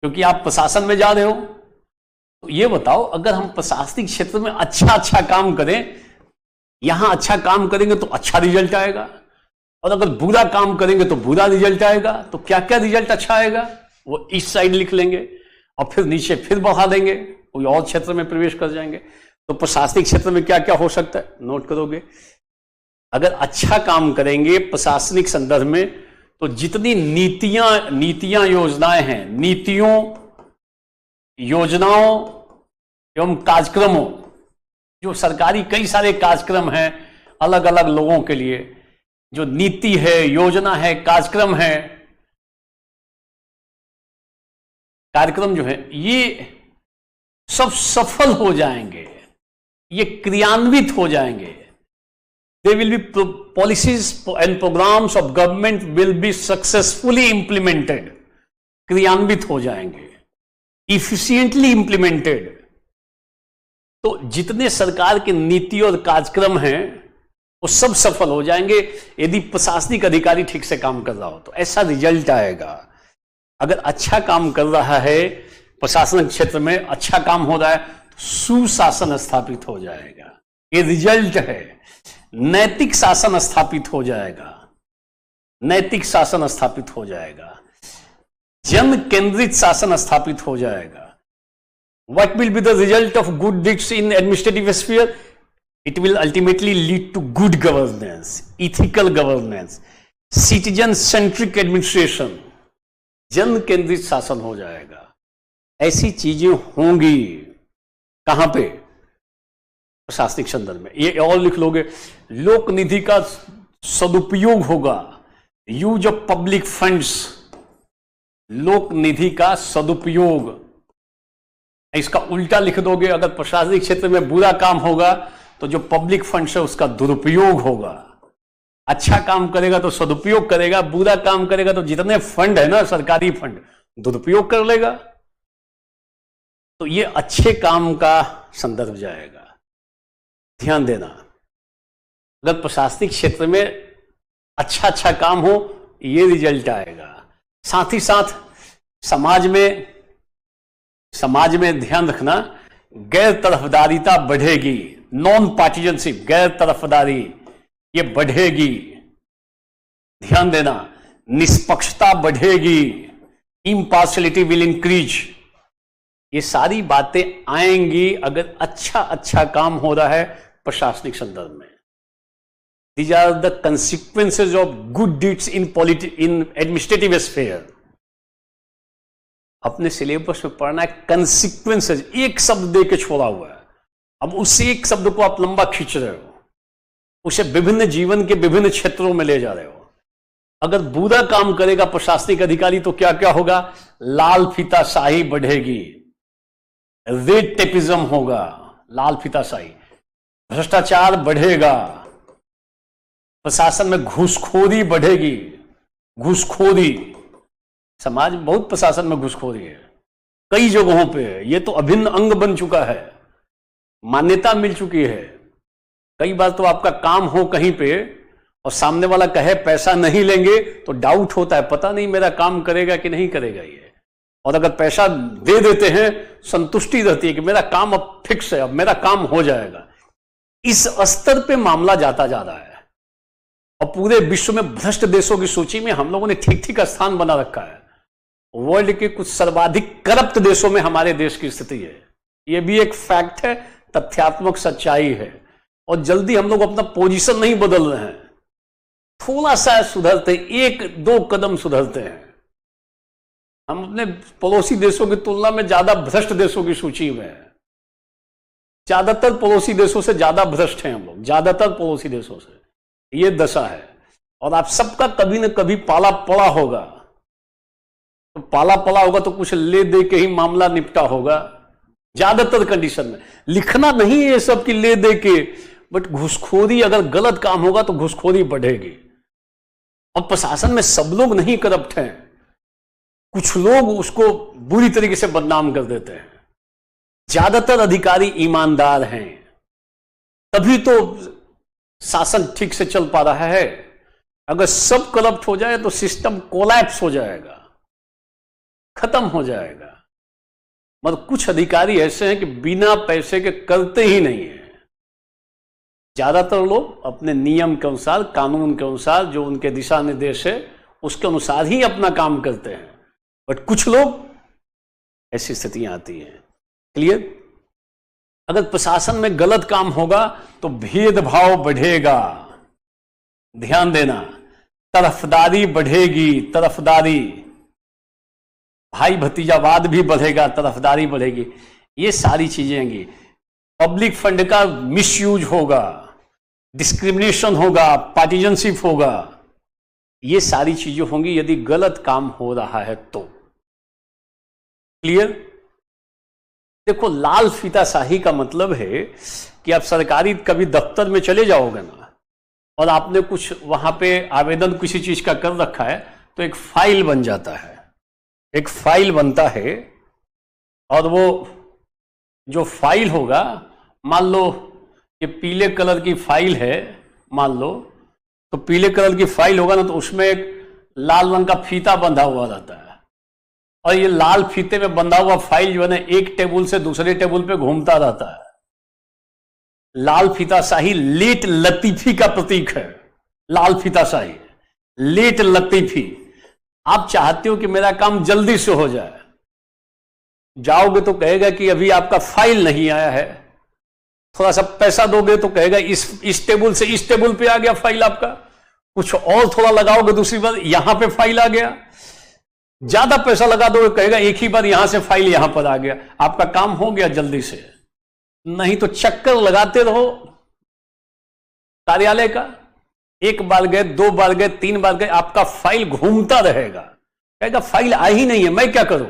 क्योंकि आप प्रशासन में जा रहे हो, तो ये बताओ अगर हम प्रशासनिक क्षेत्र में अच्छा काम करें, यहां अच्छा काम करेंगे तो अच्छा रिजल्ट आएगा, और अगर बुरा काम करेंगे तो बुरा रिजल्ट आएगा। तो क्या क्या रिजल्ट अच्छा आएगा वो इस साइड लिख लेंगे, और फिर नीचे फिर बढ़ा देंगे, कोई और क्षेत्र में प्रवेश कर जाएंगे। तो प्रशासनिक क्षेत्र में क्या क्या हो सकता है नोट करोगे। अगर अच्छा काम करेंगे प्रशासनिक संदर्भ में, तो जितनी नीतियां योजनाएं हैं, नीतियों, योजनाओं एवं कार्यक्रमों, जो सरकारी कई सारे कार्यक्रम हैं अलग अलग लोगों के लिए, जो नीति है, योजना है, कार्यक्रम है, कार्यक्रम जो है ये सब सफल हो जाएंगे, ये क्रियान्वित हो जाएंगे। They will be policies and programs of government will be successfully implemented, क्रियान्वित हो जाएंगे, efficiently implemented। तो जितने सरकार के नीति और कार्यक्रम हैं वो सब सफल हो जाएंगे यदि प्रशासनिक अधिकारी ठीक से काम कर रहा हो, तो ऐसा रिजल्ट आएगा। अगर अच्छा काम कर रहा है प्रशासनिक क्षेत्र में, अच्छा काम हो रहा है, तो सुशासन स्थापित हो जाएगा, ये रिजल्ट है। नैतिक शासन स्थापित हो जाएगा, नैतिक शासन स्थापित हो जाएगा, जन केंद्रित शासन स्थापित हो जाएगा। What will be the result of good deeds in administrative sphere? It will ultimately lead to good governance, ethical governance, citizen-centric administration, जन केंद्रित शासन हो जाएगा। ऐसी चीजें होंगी कहां पे? प्रशासनिक संदर्भ में। ये और लिख लोगे, लोक निधि का सदुपयोग होगा, यूज ऑफ पब्लिक फंड्स, लोक निधि का सदुपयोग। इसका उल्टा लिख दोगे, अगर प्रशासनिक क्षेत्र में बुरा काम होगा तो जो पब्लिक फंड्स है उसका दुरुपयोग होगा। अच्छा काम करेगा तो सदुपयोग करेगा, बुरा काम करेगा तो जितने फंड है ना सरकारी फंड, दुरुपयोग कर लेगा। तो ये अच्छे काम का संदर्भ जाएगा, ध्यान देना। अगर प्रशासनिक क्षेत्र में अच्छा काम हो, ये रिजल्ट आएगा। साथ ही साथ समाज में ध्यान रखना, गैर तरफदारिता बढ़ेगी, नॉन पार्टिजनशिप, गैर तरफदारी ये बढ़ेगी, ध्यान देना। निष्पक्षता बढ़ेगी, इम्पार्शियलिटी विल इंक्रीज। ये सारी बातें आएंगी अगर अच्छा काम हो रहा है प्रशासनिक संदर्भ में। These are the consequences of good deeds in administrative sphere। अपने सिलेबस में पढ़ना है कंसिक्वेंसेज, एक शब्द दे के छोड़ा हुआ है। अब उसी एक शब्द को आप लंबा खींच रहे हो, उसे विभिन्न जीवन के विभिन्न क्षेत्रों में ले जा रहे हो। अगर बुरा काम करेगा प्रशासनिक अधिकारी तो क्या क्या होगा? लाल फीताशाही बढ़ेगी, रेड टेपिज्म होगा, लाल फीताशाही, भ्रष्टाचार बढ़ेगा, प्रशासन में घूसखोरी बढ़ेगी, घूसखोरी, समाज में बहुत प्रशासन में घूसखोरी है, कई जगहों पे ये तो अभिन्न अंग बन चुका है, मान्यता मिल चुकी है। कई बार तो आपका काम हो कहीं पे और सामने वाला कहे पैसा नहीं लेंगे तो डाउट होता है, पता नहीं मेरा काम करेगा कि नहीं करेगा ये। और अगर पैसा दे देते हैं संतुष्टि रहती है कि मेरा काम अब फिक्स है, अब मेरा काम हो जाएगा। इस स्तर पे मामला जाता जा रहा है और पूरे विश्व में भ्रष्ट देशों की सूची में हम लोगों ने ठीक स्थान बना रखा है। वर्ल्ड के कुछ सर्वाधिक करप्ट देशों में हमारे देश की स्थिति है। यह भी एक फैक्ट है, तथ्यात्मक सच्चाई है। और जल्दी हम लोग अपना पोजीशन नहीं बदल रहे हैं, थोड़ा सा सुधरते, एक दो कदम सुधरते हैं। हम अपने पड़ोसी देशों की तुलना में ज्यादा भ्रष्ट देशों की सूची में हैं। ज्यादातर पड़ोसी देशों से ज्यादा भ्रष्ट हैं हम लोग, ज्यादातर पड़ोसी देशों से। ये दशा है। और आप सबका कभी न कभी पाला पड़ा होगा, तो पाला पड़ा होगा तो कुछ ले दे के ही मामला निपटा होगा। ज्यादातर कंडीशन में लिखना नहीं है ये सब कि ले दे के, बट घूसखोरी, अगर गलत काम होगा तो घूसखोरी बढ़ेगी। और प्रशासन में सब लोग नहीं करप्ट हैं, कुछ लोग उसको बुरी तरीके से बदनाम कर देते हैं। ज्यादातर अधिकारी ईमानदार हैं, तभी तो शासन ठीक से चल पा रहा है। अगर सब करप्ट हो जाए तो सिस्टम कोलैप्स हो जाएगा, खत्म हो जाएगा। मतलब कुछ अधिकारी ऐसे हैं कि बिना पैसे के करते ही नहीं है। ज्यादातर लोग अपने नियम के अनुसार, कानून के अनुसार, जो उनके दिशा निर्देश है उसके अनुसार ही अपना काम करते हैं। बट कुछ लोग, ऐसी स्थितियां आती हैं। क्लियर? अगर प्रशासन में गलत काम होगा तो भेदभाव बढ़ेगा। ध्यान देना, तरफदारी बढ़ेगी, तरफदारी, भाई भतीजावाद भी बढ़ेगा, तरफदारी बढ़ेगी। ये सारी चीजें आएंगी। पब्लिक फंड का मिसयूज होगा, डिस्क्रिमिनेशन होगा, पार्टीजनशिप होगा। ये सारी चीजें होंगी यदि गलत काम हो रहा है तो। क्लियर? देखो, लाल फीताशाही का मतलब है कि आप सरकारी कभी दफ्तर में चले जाओगे ना, और आपने कुछ वहां पे आवेदन किसी चीज का कर रखा है, तो एक फाइल बन जाता है, एक फाइल बनता है। और वो जो फाइल होगा, मान लो ये पीले कलर की फाइल है, मान लो, तो पीले कलर की फाइल होगा ना, तो उसमें एक लाल रंग का फीता बंधा हुआ रहता है। और ये लाल फीते में बंधा हुआ फाइल जो है ना, एक टेबल से दूसरे टेबल पे घूमता रहता है। लाल फीताशाही लेट लतीफी का प्रतीक है। लाल फीताशाही, लेट लतीफी। आप चाहते हो कि मेरा काम जल्दी से हो जाए, जाओगे तो कहेगा कि अभी आपका फाइल नहीं आया है। थोड़ा सा पैसा दोगे तो कहेगा इस टेबल से इस टेबल पे आ गया फाइल आपका। कुछ और थोड़ा लगाओगे दूसरी बार, यहां पे फाइल आ गया। ज्यादा पैसा लगा दोगे, कहेगा एक ही बार यहां से फाइल यहां पर आ गया, आपका काम हो गया जल्दी से। नहीं तो चक्कर लगाते रहो कार्यालय का। एक बार गए, दो बार गए, तीन बार गए, आपका फाइल घूमता रहेगा। कहेगा फाइल आई ही नहीं है, मैं क्या करूं।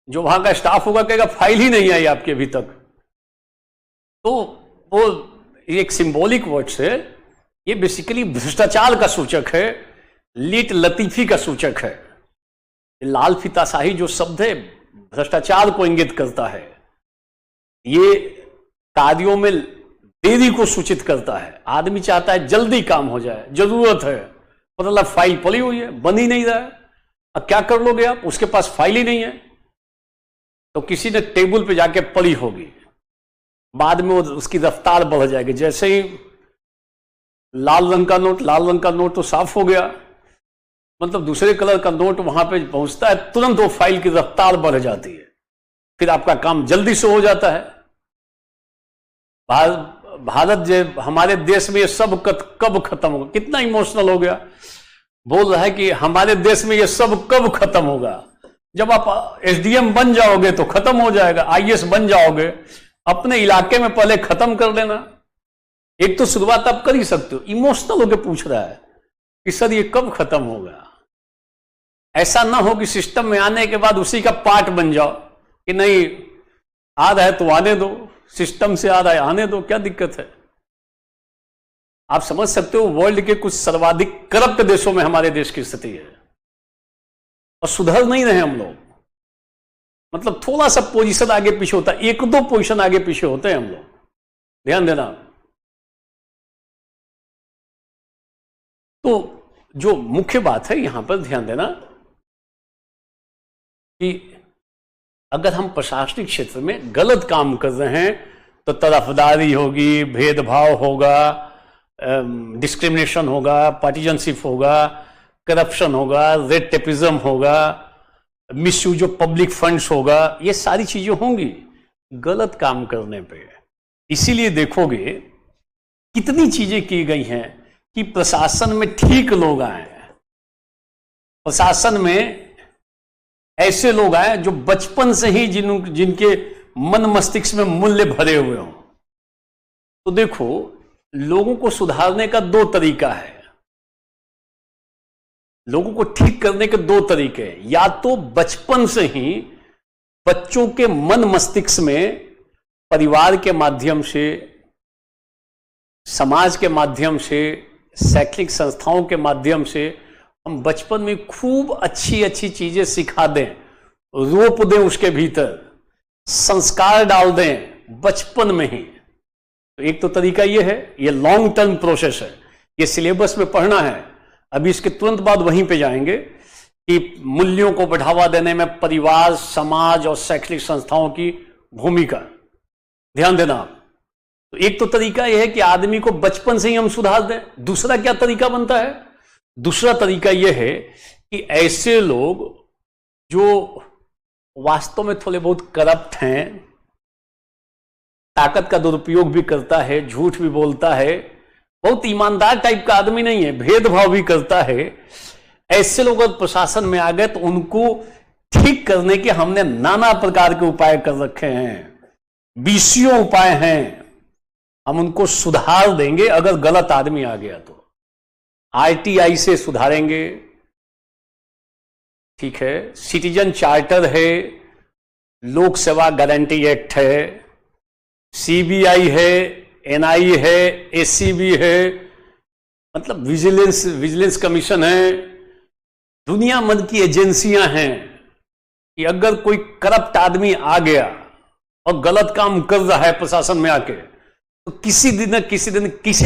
जो वहां का स्टाफ होगा कहेगा फाइल ही नहीं आई आपकी अभी तक। तो वो एक सिंबॉलिक वर्ड से, ये बेसिकली भ्रष्टाचार का सूचक है, लेट लतीफी का सूचक है। लाल फीताशाही जो शब्द है, भ्रष्टाचार को इंगित करता है। ये कार्यों में देरी को सूचित करता है। आदमी चाहता है जल्दी काम हो जाए, जरूरत है, मतलब फाइल पड़ी हुई है, बन ही नहीं रहा है। अब क्या कर लोगे आप, उसके पास फाइल ही नहीं है, तो किसी ने टेबल पे जाके पड़ी होगी, बाद में उसकी रफ्तार बढ़ जाएगी। जैसे ही लाल रंग का नोट तो साफ हो गया, मतलब दूसरे कलर का नोट वहां पे पहुंचता है, तुरंत वो फाइल की रफ्तार बढ़ जाती है, फिर आपका काम जल्दी से हो जाता है। भारत जो हमारे देश में ये सब कब खत्म होगा, कितना इमोशनल हो गया, बोल रहा है कि हमारे देश में ये सब कब खत्म होगा। जब आप एसडीएम बन जाओगे तो खत्म हो जाएगा, आईएएस बन जाओगे, अपने इलाके में पहले खत्म कर लेना। एक तो शुरुआत आप कर ही सकते हो। इमोशनल होकर पूछ रहा है कि सर ये कब खत्म होगा। ऐसा ना हो कि सिस्टम में आने के बाद उसी का पार्ट बन जाओ कि नहीं आ रहा है तो आने दो, सिस्टम से आ रहा है आने दो, क्या दिक्कत है। आप समझ सकते हो वर्ल्ड के कुछ सर्वाधिक करप्ट देशों में हमारे देश की स्थिति है, और सुधर नहीं रहे हम लोग। मतलब थोड़ा सा पोजीशन आगे पीछे होता है, एक दो पोजीशन आगे पीछे होते हैं हम लोग, ध्यान देना। तो जो मुख्य बात है यहां पर ध्यान देना कि अगर हम प्रशासनिक क्षेत्र में गलत काम कर रहे हैं तो तरफदारी होगी, भेदभाव होगा, डिस्क्रिमिनेशन होगा, पार्टीजनशिप होगा, करप्शन होगा, रेड टेपिज्म होगा, मिसयूज ऑफ पब्लिक फंड्स होगा, ये सारी चीजें होंगी गलत काम करने पे। इसीलिए देखोगे कितनी चीजें की गई हैं कि प्रशासन में ठीक लोग आए, प्रशासन में ऐसे लोग आए जो बचपन से ही जिनके मन मस्तिष्क में मूल्य भरे हुए हों। तो देखो, लोगों को सुधारने का दो तरीका है, लोगों को ठीक करने के दो तरीके हैं। या तो बचपन से ही बच्चों के मन मस्तिष्क में परिवार के माध्यम से, समाज के माध्यम से, शैक्षणिक संस्थाओं के माध्यम से हम बचपन में खूब अच्छी अच्छी चीजें सिखा दें, रोप दें, उसके भीतर संस्कार डाल दें बचपन में ही। तो एक तो तरीका यह है, यह लॉन्ग टर्म प्रोसेस है, यह सिलेबस में पढ़ना है। अभी इसके तुरंत बाद वहीं पे जाएंगे कि मूल्यों को बढ़ावा देने में परिवार, समाज और शैक्षणिक संस्थाओं की भूमिका, ध्यान देना आप। तो एक तो तरीका यह है कि आदमी को बचपन से ही हम सुधार दें। दूसरा क्या तरीका बनता है? दूसरा तरीका यह है कि ऐसे लोग जो वास्तव में थोड़े बहुत करप्ट हैं, ताकत का दुरुपयोग भी करता है, झूठ भी बोलता है, बहुत ईमानदार टाइप का आदमी नहीं है, भेदभाव भी करता है, ऐसे लोग अगर प्रशासन में आ गए तो उनको ठीक करने के हमने नाना प्रकार के उपाय कर रखे हैं, बीसियों उपाय हैं। हम उनको सुधार देंगे अगर गलत आदमी आ गया तो। आरटीआई से सुधारेंगे, ठीक है, सिटीजन चार्टर है, लोक सेवा गारंटी एक्ट है, सीबीआई है, एनआई है, एसीबी है, मतलब विजिलेंस कमीशन है, दुनिया भर की एजेंसियां हैं कि अगर कोई करप्ट आदमी आ गया और गलत काम कर रहा है प्रशासन में आके, तो किसी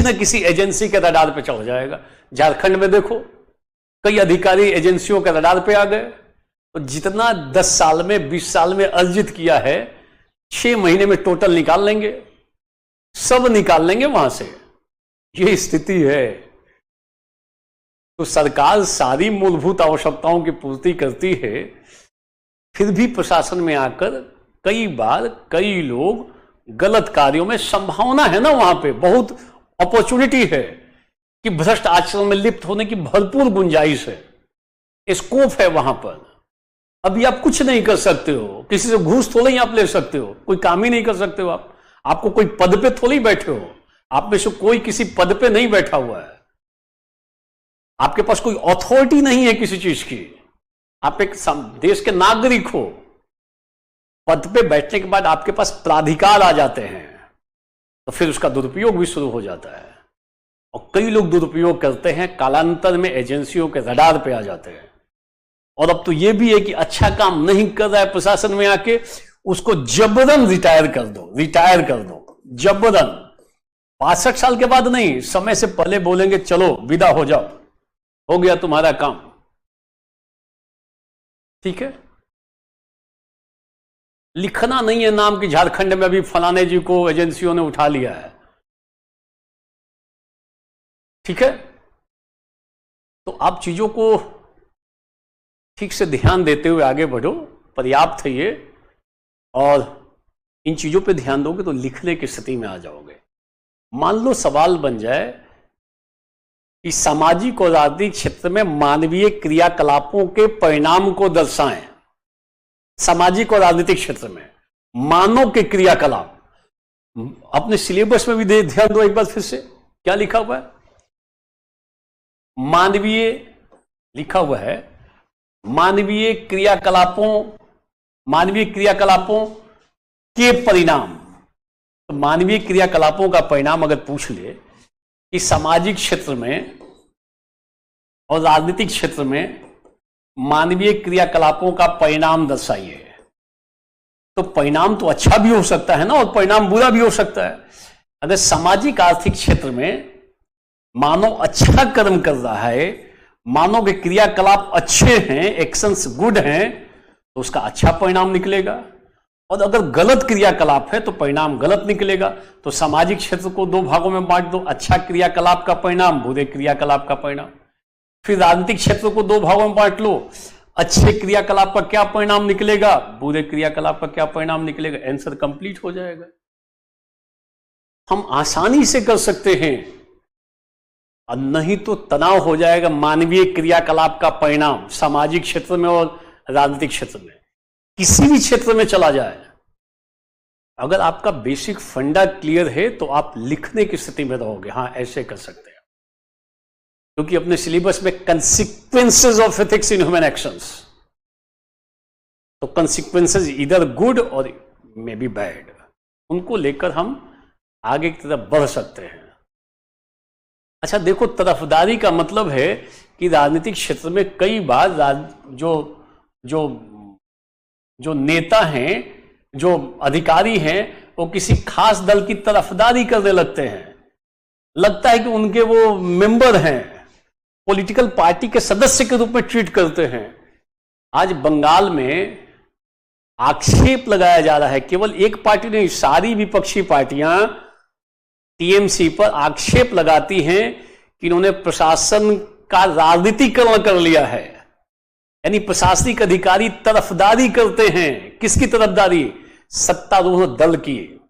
न किसी एजेंसी के रडार पे चढ़ जाएगा। झारखंड में देखो, कई अधिकारी एजेंसियों के रडार पे आ गए, तो जितना 10 साल में 20 साल में अर्जित किया है 6 महीने में टोटल निकाल लेंगे, सब निकाल लेंगे वहां से। ये स्थिति है। तो सरकार सारी मूलभूत आवश्यकताओं की पूर्ति करती है, फिर भी प्रशासन में आकर कई बार कई लोग गलत कार्यों में, संभावना है ना, वहां पे बहुत अपॉर्चुनिटी है कि भ्रष्ट आचरण में लिप्त होने की भरपूर गुंजाइश है, स्कोप है वहां पर। अभी आप कुछ नहीं कर सकते हो, किसी से घूस थोड़ा ही आप ले सकते हो, कोई काम ही नहीं कर सकते हो आप। आपको कोई पद पे थोड़ी बैठे हो, आप में से कोई किसी पद पे नहीं बैठा हुआ है, आपके पास कोई अथॉरिटी नहीं है किसी चीज की, आप एक देश के नागरिक हो। पद पे बैठने के बाद आपके पास प्राधिकार आ जाते हैं, तो फिर उसका दुरुपयोग भी शुरू हो जाता है, और कई लोग दुरुपयोग करते हैं, कालांतर में एजेंसियों के रडार पे आ जाते हैं। और अब तो यह भी है कि अच्छा काम नहीं कर रहा है प्रशासन में आके, उसको जबरन रिटायर कर दो, जबरन। 62 साल के बाद नहीं, समय से पहले बोलेंगे चलो विदा हो जाओ, हो गया तुम्हारा काम, ठीक है। लिखना नहीं है नाम कि झारखंड में अभी फलाने जी को एजेंसियों ने उठा लिया है, ठीक है। तो आप चीजों को ठीक से ध्यान देते हुए आगे बढ़ो, पर्याप्त है ये। और इन चीजों पे ध्यान दोगे तो लिखने की स्थिति में आ जाओगे। मान लो सवाल बन जाए कि सामाजिक और राजनीतिक क्षेत्र में मानवीय क्रियाकलापों के परिणाम को दर्शाएं। सामाजिक और राजनीतिक क्षेत्र में मानव के क्रियाकलाप, अपने सिलेबस में भी ध्यान दो एक बार फिर से, क्या लिखा हुआ है? मानवीय लिखा हुआ है, मानवीय क्रियाकलापों के परिणाम। तो मानवीय क्रियाकलापों का परिणाम अगर पूछ ले कि सामाजिक क्षेत्र में और राजनीतिक क्षेत्र में मानवीय क्रियाकलापों का परिणाम दर्शाइए, तो परिणाम तो अच्छा भी हो सकता है ना, और परिणाम बुरा भी हो सकता है। अगर सामाजिक आर्थिक क्षेत्र में मानव अच्छा कर्म कर रहा है, मानव के क्रियाकलाप अच्छे हैं, एक्शंस गुड हैं, तो उसका अच्छा परिणाम निकलेगा। और अगर गलत क्रियाकलाप है तो परिणाम गलत निकलेगा। तो सामाजिक क्षेत्र को 2 भागों में बांट दो, अच्छा क्रियाकलाप का परिणाम, बुरे क्रियाकलाप का परिणाम। फिर राजनीतिक क्षेत्र को 2 भागों में बांट लो, अच्छे क्रियाकलाप का क्या परिणाम निकलेगा, बुरे क्रियाकलाप का क्या परिणाम निकलेगा, आंसर कंप्लीट हो जाएगा। हम आसानी से कर सकते हैं, और नहीं तो तनाव हो जाएगा मानवीय क्रियाकलाप का परिणाम, सामाजिक क्षेत्र में और राजनीतिक क्षेत्र में, किसी भी क्षेत्र में चला जाए। अगर आपका बेसिक फंडा क्लियर है तो आप लिखने की स्थिति में रहोगे, हाँ ऐसे कर सकते हैं, क्योंकि अपने सिलेबस में consequences of ethics in human actions, तो कंसिक्वेंसेस इधर गुड और मे बी बैड, उनको लेकर हम आगे की तरफ बढ़ सकते हैं। अच्छा देखो, तरफदारी का मतलब है कि राजनीतिक क्षेत्र में कई बार जो नेता हैं, जो अधिकारी हैं, वो किसी खास दल की तरफदारी करने लगते हैं, लगता है कि उनके वो मेंबर हैं, पॉलिटिकल पार्टी के सदस्य के रूप में ट्रीट करते हैं। आज बंगाल में आक्षेप लगाया जा रहा है, केवल एक पार्टी नहीं, सारी विपक्षी पार्टियां टीएमसी पर आक्षेप लगाती हैं कि इन्होंने प्रशासन का राजनीतिकरण कर लिया है, यानी प्रशासनिक अधिकारी तरफदारी करते हैं। किसकी तरफदारी? सत्तारूढ़ दल की।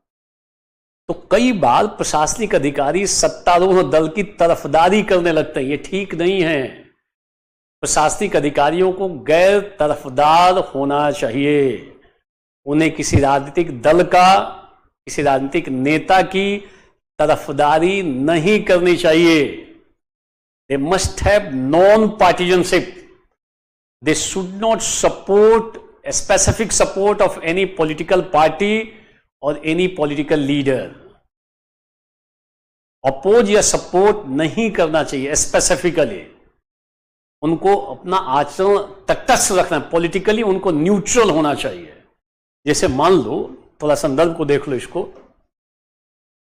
तो कई बार प्रशासनिक अधिकारी सत्तारूढ़ दल की तरफदारी करने लगते हैं, ये ठीक नहीं है। प्रशासनिक अधिकारियों को गैर तरफदार होना चाहिए, उन्हें किसी राजनीतिक दल का, किसी राजनीतिक नेता की तरफदारी नहीं करनी चाहिए। They must have non partisanship, they should not support specific support of any political party और एनी पॉलिटिकल लीडर। अपोज या सपोर्ट नहीं करना चाहिए स्पेसिफिकली, उनको अपना आचरण तटस्थ रखना, पॉलिटिकली उनको न्यूट्रल होना चाहिए। जैसे मान लो, थोड़ा संदर्भ को देख लो इसको,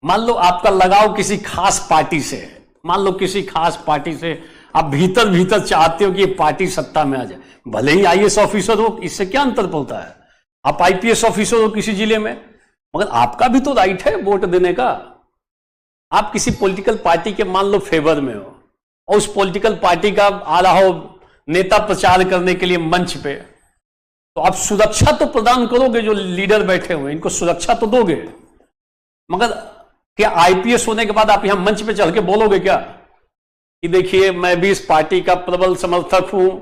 मान लो आपका लगाव किसी खास पार्टी से है, मान लो किसी खास पार्टी से आप भीतर भीतर चाहते हो कि ये पार्टी सत्ता में आ जाए, भले ही आईएएस ऑफिसर हो, इससे क्या अंतर पड़ता है? आप आईपीएस ऑफिसर हो किसी जिले में, मगर आपका भी तो राइट है वोट देने का। आप किसी पॉलिटिकल पार्टी के मान लो फेवर में हो, और उस पॉलिटिकल पार्टी का आ रहा हो नेता प्रचार करने के लिए मंच पे, तो आप सुरक्षा तो प्रदान करोगे, जो लीडर बैठे हुए इनको सुरक्षा तो दोगे, मगर क्या आईपीएस होने के बाद आप यहां मंच पे चढ़ के बोलोगे क्या कि देखिए मैं भी इस पार्टी का प्रबल समर्थक हूं,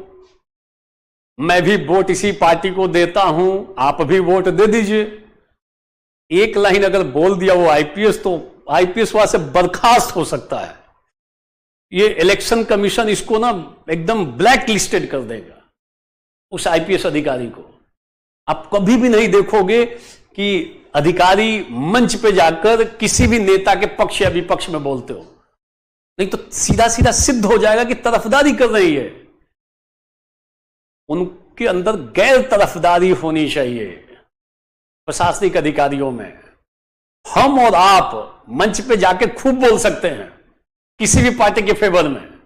मैं भी वोट इसी पार्टी को देता हूं, आप भी वोट दे दीजिए? एक लाइन अगर बोल दिया वो आईपीएस, तो आईपीएस वहां से बर्खास्त हो सकता है। ये इलेक्शन कमीशन इसको ना एकदम ब्लैक लिस्टेड कर देगा, उस आईपीएस अधिकारी को। आप कभी भी नहीं देखोगे कि अधिकारी मंच पे जाकर किसी भी नेता के पक्ष या विपक्ष में बोलते हो, नहीं तो सीधा सीधा सिद्ध हो जाएगा कि तरफदारी कर रही है। उनके अंदर गैर तरफदारी होनी चाहिए प्रशासनिक अधिकारियों में। हम और आप मंच पे जाके खूब बोल सकते हैं किसी भी पार्टी के फेवर में,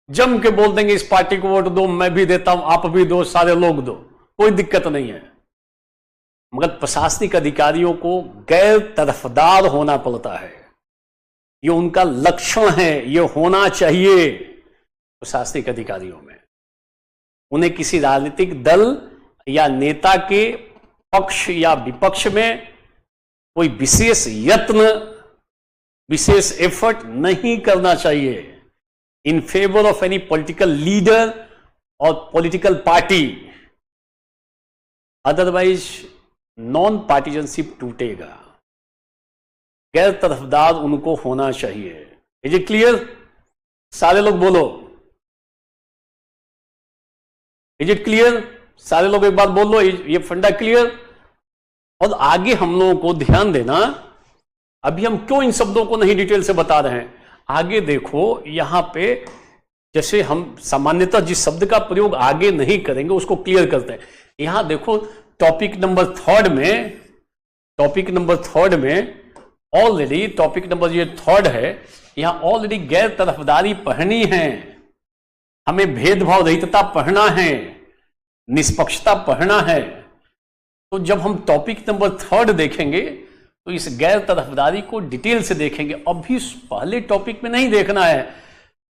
जम के बोल देंगे इस पार्टी को वोट दो, मैं भी देता हूं, आप भी दो, सारे लोग दो, कोई दिक्कत नहीं है। मगर प्रशासनिक अधिकारियों को गैर तरफदार होना पड़ता है, ये उनका लक्षण है, ये होना चाहिए प्रशासनिक अधिकारियों में। उन्हें किसी राजनीतिक दल या नेता के पक्ष या विपक्ष में कोई विशेष यत्न, विशेष एफर्ट नहीं करना चाहिए in favour of any political leader और पॉलिटिकल पार्टी, अदरवाइज नॉन पार्टिजनशिप टूटेगा। गैर तरफदार उनको होना चाहिए। Is it clear? सारे लोग बोलो, इज इट क्लियर? सारे लोग एक बार बोल लो, ये फंडा क्लियर? और आगे हम लोगों को ध्यान देना, अभी हम क्यों इन शब्दों को नहीं डिटेल से बता रहे हैं, आगे देखो यहां पे, जैसे हम सामान्यतः जिस शब्द का प्रयोग आगे नहीं करेंगे उसको क्लियर करते हैं। यहां देखो टॉपिक नंबर थर्ड में ऑलरेडी, टॉपिक नंबर ये थर्ड है, यहां ऑलरेडी गैर तरफदारी पढ़नी है, हमें भेदभाव रहितता पढ़ना है, निष्पक्षता पढ़ना है। तो जब हम टॉपिक नंबर थर्ड देखेंगे तो इस गैर तरफदारी को डिटेल से देखेंगे। अभी पहले टॉपिक में नहीं देखना है,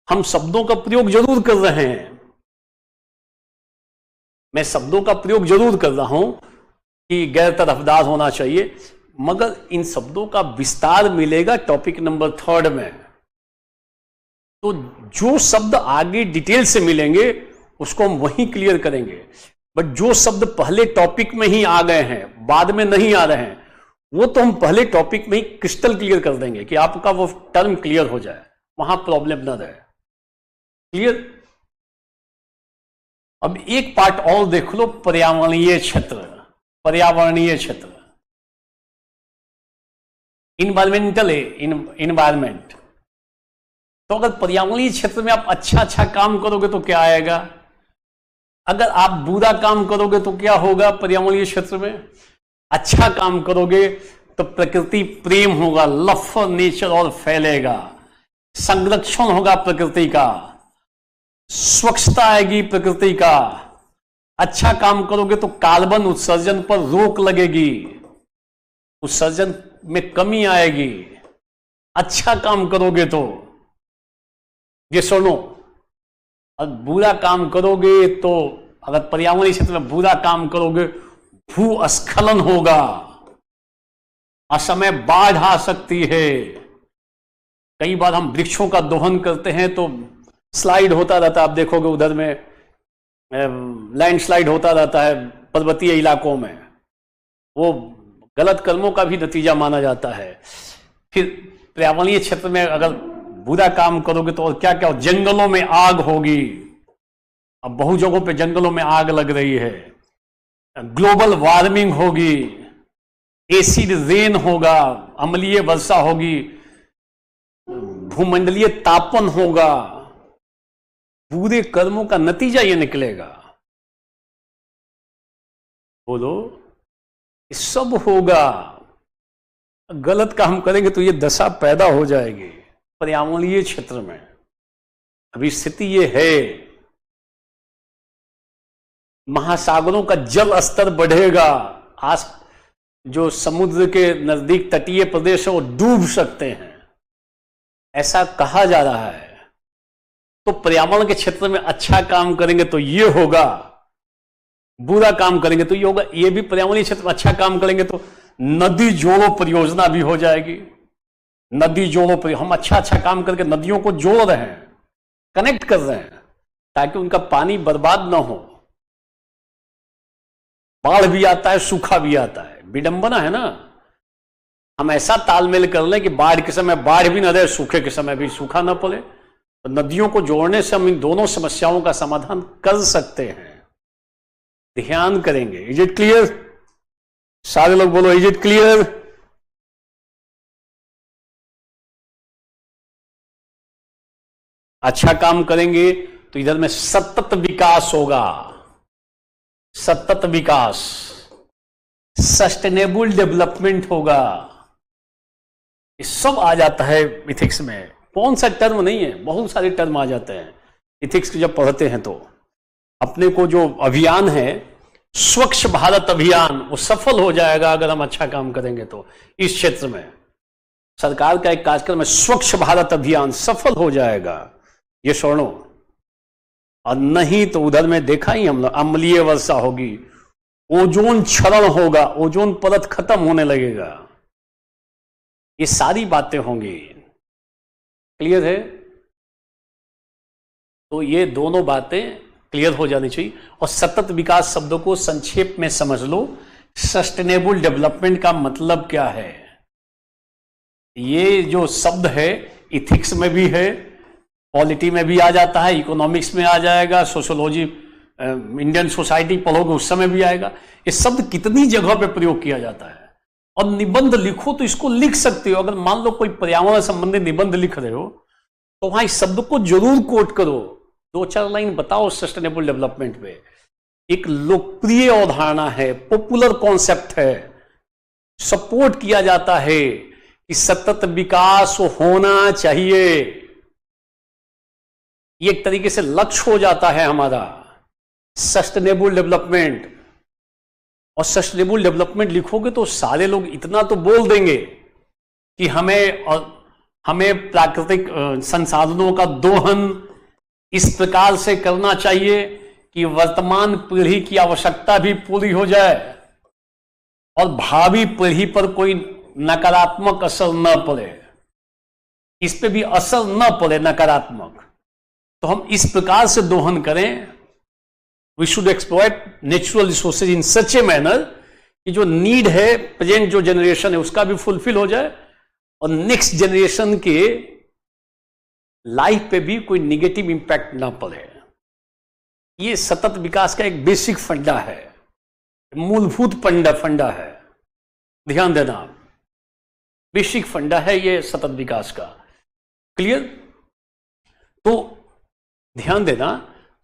हम शब्दों का प्रयोग जरूर कर रहे हैं, मैं शब्दों का प्रयोग जरूर कर रहा हूं कि गैर तरफदार होना चाहिए, मगर इन शब्दों का विस्तार मिलेगा टॉपिक नंबर 3 में। तो जो शब्द आगे डिटेल से मिलेंगे उसको हम वहीं क्लियर करेंगे, बट जो शब्द पहले टॉपिक में ही आ गए हैं, बाद में नहीं आ रहे हैं, वो तो हम पहले टॉपिक में ही क्रिस्टल क्लियर कर देंगे कि आपका वो टर्म क्लियर हो जाए, वहां प्रॉब्लम ना रहे। क्लियर? अब एक पार्ट और देख लो, पर्यावरणीय क्षेत्र। पर्यावरणीय क्षेत्र, इन्वायरमेंटल है, इन्वायरमेंट। तो अगर पर्यावरणीय क्षेत्र में आप अच्छा काम करोगे तो क्या आएगा, अगर आप बुरा काम करोगे तो क्या होगा पर्यावरणीय क्षेत्र में? अच्छा काम करोगे तो प्रकृति प्रेम होगा, लव फॉर नेचर और फैलेगा, संरक्षण होगा प्रकृति का, स्वच्छता आएगी प्रकृति का। अच्छा काम करोगे तो कार्बन उत्सर्जन पर रोक लगेगी, उत्सर्जन में कमी आएगी। अच्छा काम करोगे तो ये सुनो, और बुरा काम करोगे तो, अगर पर्यावरणीय क्षेत्र में बुरा काम करोगे, भूस्खलन होगा, असमय बाढ़ आ सकती है। कई बार हम वृक्षों का दोहन करते हैं तो स्लाइड होता रहता है, आप देखोगे उधर में लैंडस्लाइड होता रहता है पर्वतीय इलाकों में, वो गलत कर्मों का भी नतीजा माना जाता है। फिर पर्यावरणीय क्षेत्र में अगर बुरा काम करोगे तो और क्या क्या, जंगलों में आग होगी, अब बहुत जगहों पे जंगलों में आग लग रही है, ग्लोबल वार्मिंग होगी, एसिड रेन होगा, अम्लीय वर्षा होगी, भूमंडलीय तापन होगा, बुरे कर्मों का नतीजा ये निकलेगा। बोलो, ये सब होगा। गलत काम करेंगे तो ये दशा पैदा हो जाएगी पर्यावरणीय क्षेत्र में। अभी स्थिति ये है, महासागरों का जल स्तर बढ़ेगा, आज जो समुद्र के नजदीक तटीय प्रदेश है वो डूब सकते हैं, ऐसा कहा जा रहा है। तो पर्यावरण के क्षेत्र में अच्छा काम करेंगे तो ये होगा, बुरा काम करेंगे तो ये होगा। ये भी पर्यावरणीय क्षेत्र में अच्छा काम करेंगे तो नदी जोड़ो परियोजना भी हो जाएगी। नदी जोड़ो, हम अच्छा काम करके नदियों को जोड़ रहे हैं, कनेक्ट कर रहे हैं, ताकि उनका पानी बर्बाद ना हो। बाढ़ भी आता है, सूखा भी आता है, विडंबना है ना। हम ऐसा तालमेल कर लें कि बाढ़ के समय बाढ़ भी न रहे, सूखे के समय भी सूखा न पड़े। तो नदियों को जोड़ने से हम इन दोनों समस्याओं का समाधान कर सकते हैं। ध्यान करेंगे। Is it clear? सारे लोग बोलो, इज इट क्लियर? अच्छा काम करेंगे तो इधर में सतत विकास होगा, सतत विकास, सस्टेनेबल डेवलपमेंट होगा। ये सब आ जाता है इथिक्स में। कौन सा टर्म नहीं है, बहुत सारे टर्म आ जाते हैं इथिक्स के जब पढ़ते हैं। तो अपने को जो अभियान है स्वच्छ भारत अभियान, वो सफल हो जाएगा अगर हम अच्छा काम करेंगे तो। इस क्षेत्र में सरकार का एक कार्यक्रम है स्वच्छ भारत अभियान, सफल हो जाएगा ये सुनो। और नहीं तो उधर में देखा ही हम लोग, अम्लीय वर्षा होगी, ओजोन क्षरण होगा, ओजोन परत खत्म होने लगेगा, ये सारी बातें होंगी। क्लियर है? तो ये दोनों बातें क्लियर हो जानी चाहिए। और सतत विकास शब्दों को संक्षेप में समझ लो। सस्टेनेबल डेवलपमेंट का मतलब क्या है? ये जो शब्द है इथिक्स में भी है, पॉलिटी में भी आ जाता है, इकोनॉमिक्स में आ जाएगा, सोशियोलॉजी इंडियन सोसाइटी पढ़ोगे उस समय भी आएगा। ये शब्द कितनी जगह पे प्रयोग किया जाता है। और निबंध लिखो तो इसको लिख सकते हो। अगर मान लो कोई पर्यावरण संबंधी निबंध लिख रहे हो तो वहां इस शब्द को जरूर कोट करो, 2-4 लाइन बताओ सस्टेनेबल डेवलपमेंट पे। एक लोकप्रिय अवधारणा है, पॉपुलर कॉन्सेप्ट है, सपोर्ट किया जाता है कि सतत विकास होना चाहिए। ये एक तरीके से लक्ष्य हो जाता है हमारा सस्टेनेबल डेवलपमेंट। और सस्टेनेबल डेवलपमेंट लिखोगे तो सारे लोग इतना तो बोल देंगे कि हमें प्राकृतिक संसाधनों का दोहन इस प्रकार से करना चाहिए कि वर्तमान पीढ़ी की आवश्यकता भी पूरी हो जाए और भावी पीढ़ी पर कोई नकारात्मक असर न पड़े, इस पे भी असर न पड़े नकारात्मक, तो हम इस प्रकार से दोहन करें। We should exploit natural resources in such a manner कि जो नीड है प्रेजेंट जो जनरेशन है उसका भी फुलफिल हो जाए और नेक्स्ट जनरेशन के लाइफ पे भी कोई निगेटिव इंपैक्ट ना पड़े। ये सतत विकास का एक बेसिक फंडा है, मूलभूत फंडा है, ध्यान देना, बेसिक फंडा है ये सतत विकास का। क्लियर? तो ध्यान देना,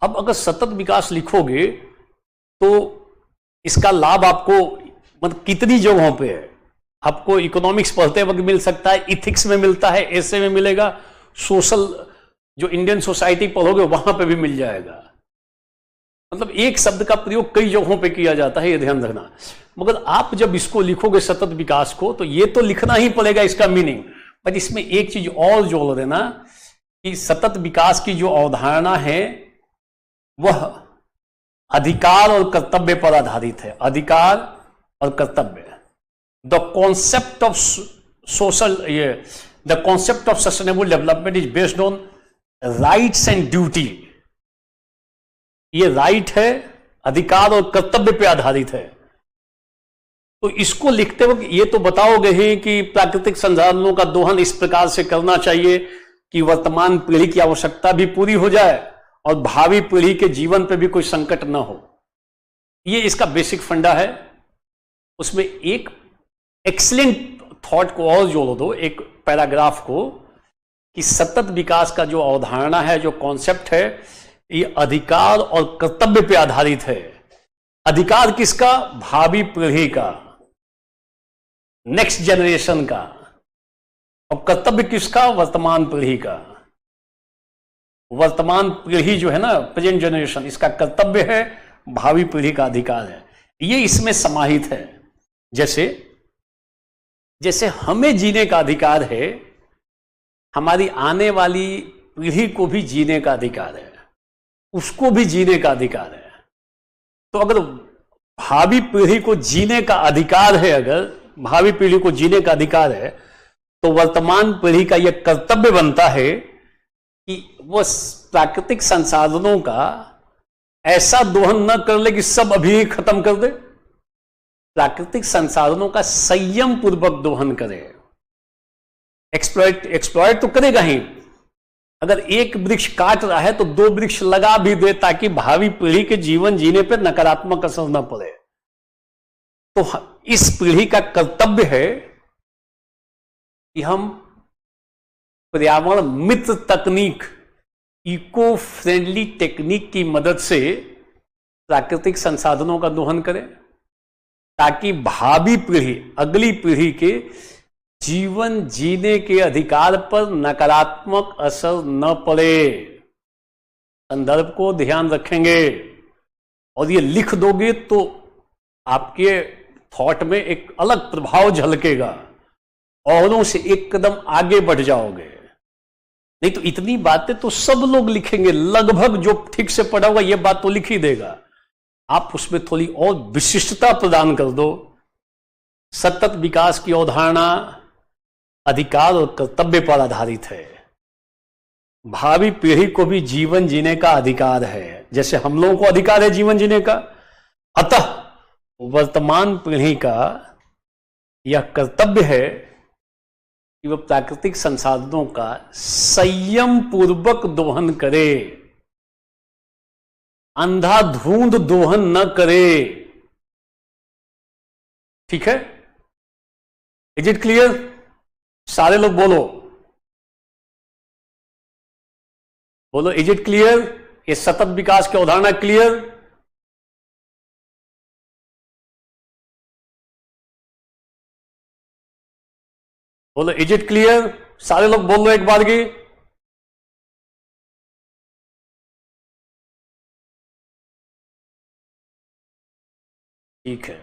अब अगर सतत विकास लिखोगे तो इसका लाभ आपको मतलब कितनी जगहों पे है। आपको इकोनॉमिक्स पढ़ते वक्त मिल सकता है, इथिक्स में मिलता है, ऐसे में मिलेगा, सोशल जो इंडियन सोसाइटी पढ़ोगे वहां पे भी मिल जाएगा। मतलब एक शब्द का प्रयोग कई जगहों पे किया जाता है, ये ध्यान रखना। मगर आप जब इसको लिखोगे सतत विकास को तो ये तो लिखना ही पड़ेगा इसका मीनिंग, पर इसमें एक चीज और जोड़ देना कि सतत विकास की जो अवधारणा है वह अधिकार और कर्तव्य पर आधारित है। अधिकार और कर्तव्य, the concept of social the concept of sustainable development is based on rights and duty. ये राइट है, अधिकार और कर्तव्य पे आधारित है। तो इसको लिखते वक्त ये तो बताओगे ही कि प्राकृतिक संसाधनों का दोहन इस प्रकार से करना चाहिए कि वर्तमान पीढ़ी की आवश्यकता भी पूरी हो जाए और भावी पीढ़ी के जीवन पे भी कोई संकट ना हो। ये इसका बेसिक फंडा है। उसमें एक एक्सीलेंट थॉट को और जोड़ दो, एक पैराग्राफ को, कि सतत विकास का जो अवधारणा है, जो कॉन्सेप्ट है, ये अधिकार और कर्तव्य पे आधारित है। अधिकार किसका? भावी पीढ़ी का, नेक्स्ट जनरेशन का। और कर्तव्य किसका? वर्तमान पीढ़ी का। वर्तमान पीढ़ी जो है ना, प्रेजेंट जनरेशन, इसका कर्तव्य है, भावी पीढ़ी का अधिकार है। ये इसमें समाहित है। जैसे जैसे हमें जीने का अधिकार है, हमारी आने वाली पीढ़ी को भी जीने का अधिकार है, उसको भी जीने का अधिकार है। तो अगर भावी पीढ़ी को जीने का अधिकार है, अगर भावी पीढ़ी को जीने का अधिकार है, तो वर्तमान पीढ़ी का यह कर्तव्य बनता है कि वह प्राकृतिक संसाधनों का ऐसा दोहन न कर ले कि सब अभी ही खत्म कर दे। प्राकृतिक संसाधनों का संयम पूर्वक दोहन करे। एक्सप्लॉइट तो करेगा ही। अगर एक वृक्ष काट रहा है तो दो वृक्ष लगा भी दे ताकि भावी पीढ़ी के जीवन जीने पर नकारात्मक असर न पड़े। तो इस पीढ़ी का कर्तव्य है कि हम पर्यावरण मित्र तकनीक, इको फ्रेंडली टेक्निक की मदद से प्राकृतिक संसाधनों का दोहन करें ताकि भावी पीढ़ी, अगली पीढ़ी के जीवन जीने के अधिकार पर नकारात्मक असर न पड़े। संदर्भ को ध्यान रखेंगे और ये लिख दोगे तो आपके थॉट में एक अलग प्रभाव झलकेगा, औरों से एक कदम आगे बढ़ जाओगे। नहीं तो इतनी बातें तो सब लोग लिखेंगे, लगभग जो ठीक से पढ़ा होगा ये बात तो लिख ही देगा। आप उसमें थोड़ी और विशिष्टता प्रदान कर दो। सतत विकास की अवधारणा अधिकार और कर्तव्य पर आधारित है। भावी पीढ़ी को भी जीवन जीने का अधिकार है, जैसे हम लोगों को अधिकार है जीवन जीने का। अतः वर्तमान पीढ़ी का यह कर्तव्य है कि वह प्राकृतिक संसाधनों का संयम पूर्वक दोहन करे, अंधाधुंध दोहन न करे। ठीक है? Is it clear? सारे लोग बोलो, बोलो इज इट क्लियर? ये सतत विकास की अवधारणा क्लियर? बोलो इज इट क्लियर? सारे लोग बोल लो एक बार की। ठीक है।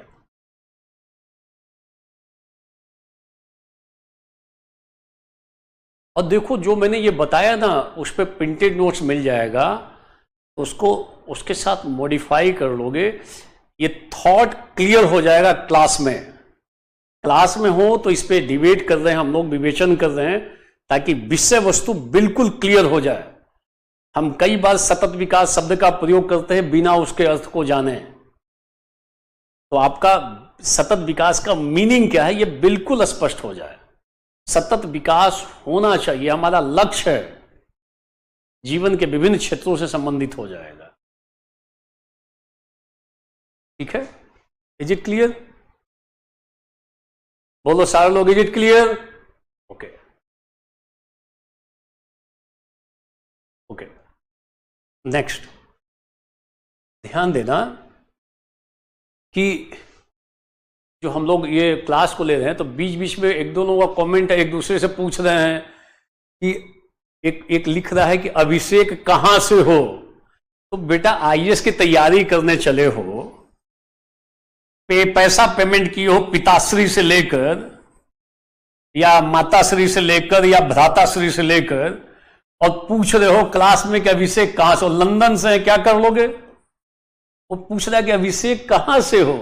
और देखो जो मैंने ये बताया ना, उस पर प्रिंटेड नोट्स मिल जाएगा। उसको उसके साथ मॉडिफाई कर लोगे, ये थॉट क्लियर हो जाएगा क्लास में। क्लास में हो तो इस पे डिबेट कर रहे हैं हम लोग, विवेचन कर रहे हैं, ताकि विषय वस्तु बिल्कुल क्लियर हो जाए। हम कई बार सतत विकास शब्द का प्रयोग करते हैं बिना उसके अर्थ को जाने, तो आपका सतत विकास का मीनिंग क्या है ये बिल्कुल स्पष्ट हो जाए। सतत विकास होना चाहिए, हमारा लक्ष्य है, जीवन के विभिन्न क्षेत्रों से संबंधित हो जाएगा। ठीक है, इज इट क्लियर? बोलो सारे लोग, is it clear? Okay okay, next ध्यान देना कि जो हम लोग ये क्लास को ले रहे हैं तो बीच बीच में एक दो लोगों का कमेंट है, एक दूसरे से पूछ रहे हैं कि एक लिख रहा है कि अभिषेक कहां से हो। तो बेटा आईएएस की तैयारी करने चले हो, पैसा पेमेंट किए हो पिताश्री से लेकर या माताश्री से लेकर या भ्राताश्री से लेकर, और पूछ रहे हो क्लास में कि अभिषेक कहां से हो, लंदन से है, क्या कर लोगे? वो पूछ रहा है कि अभिषेक कहां से हो।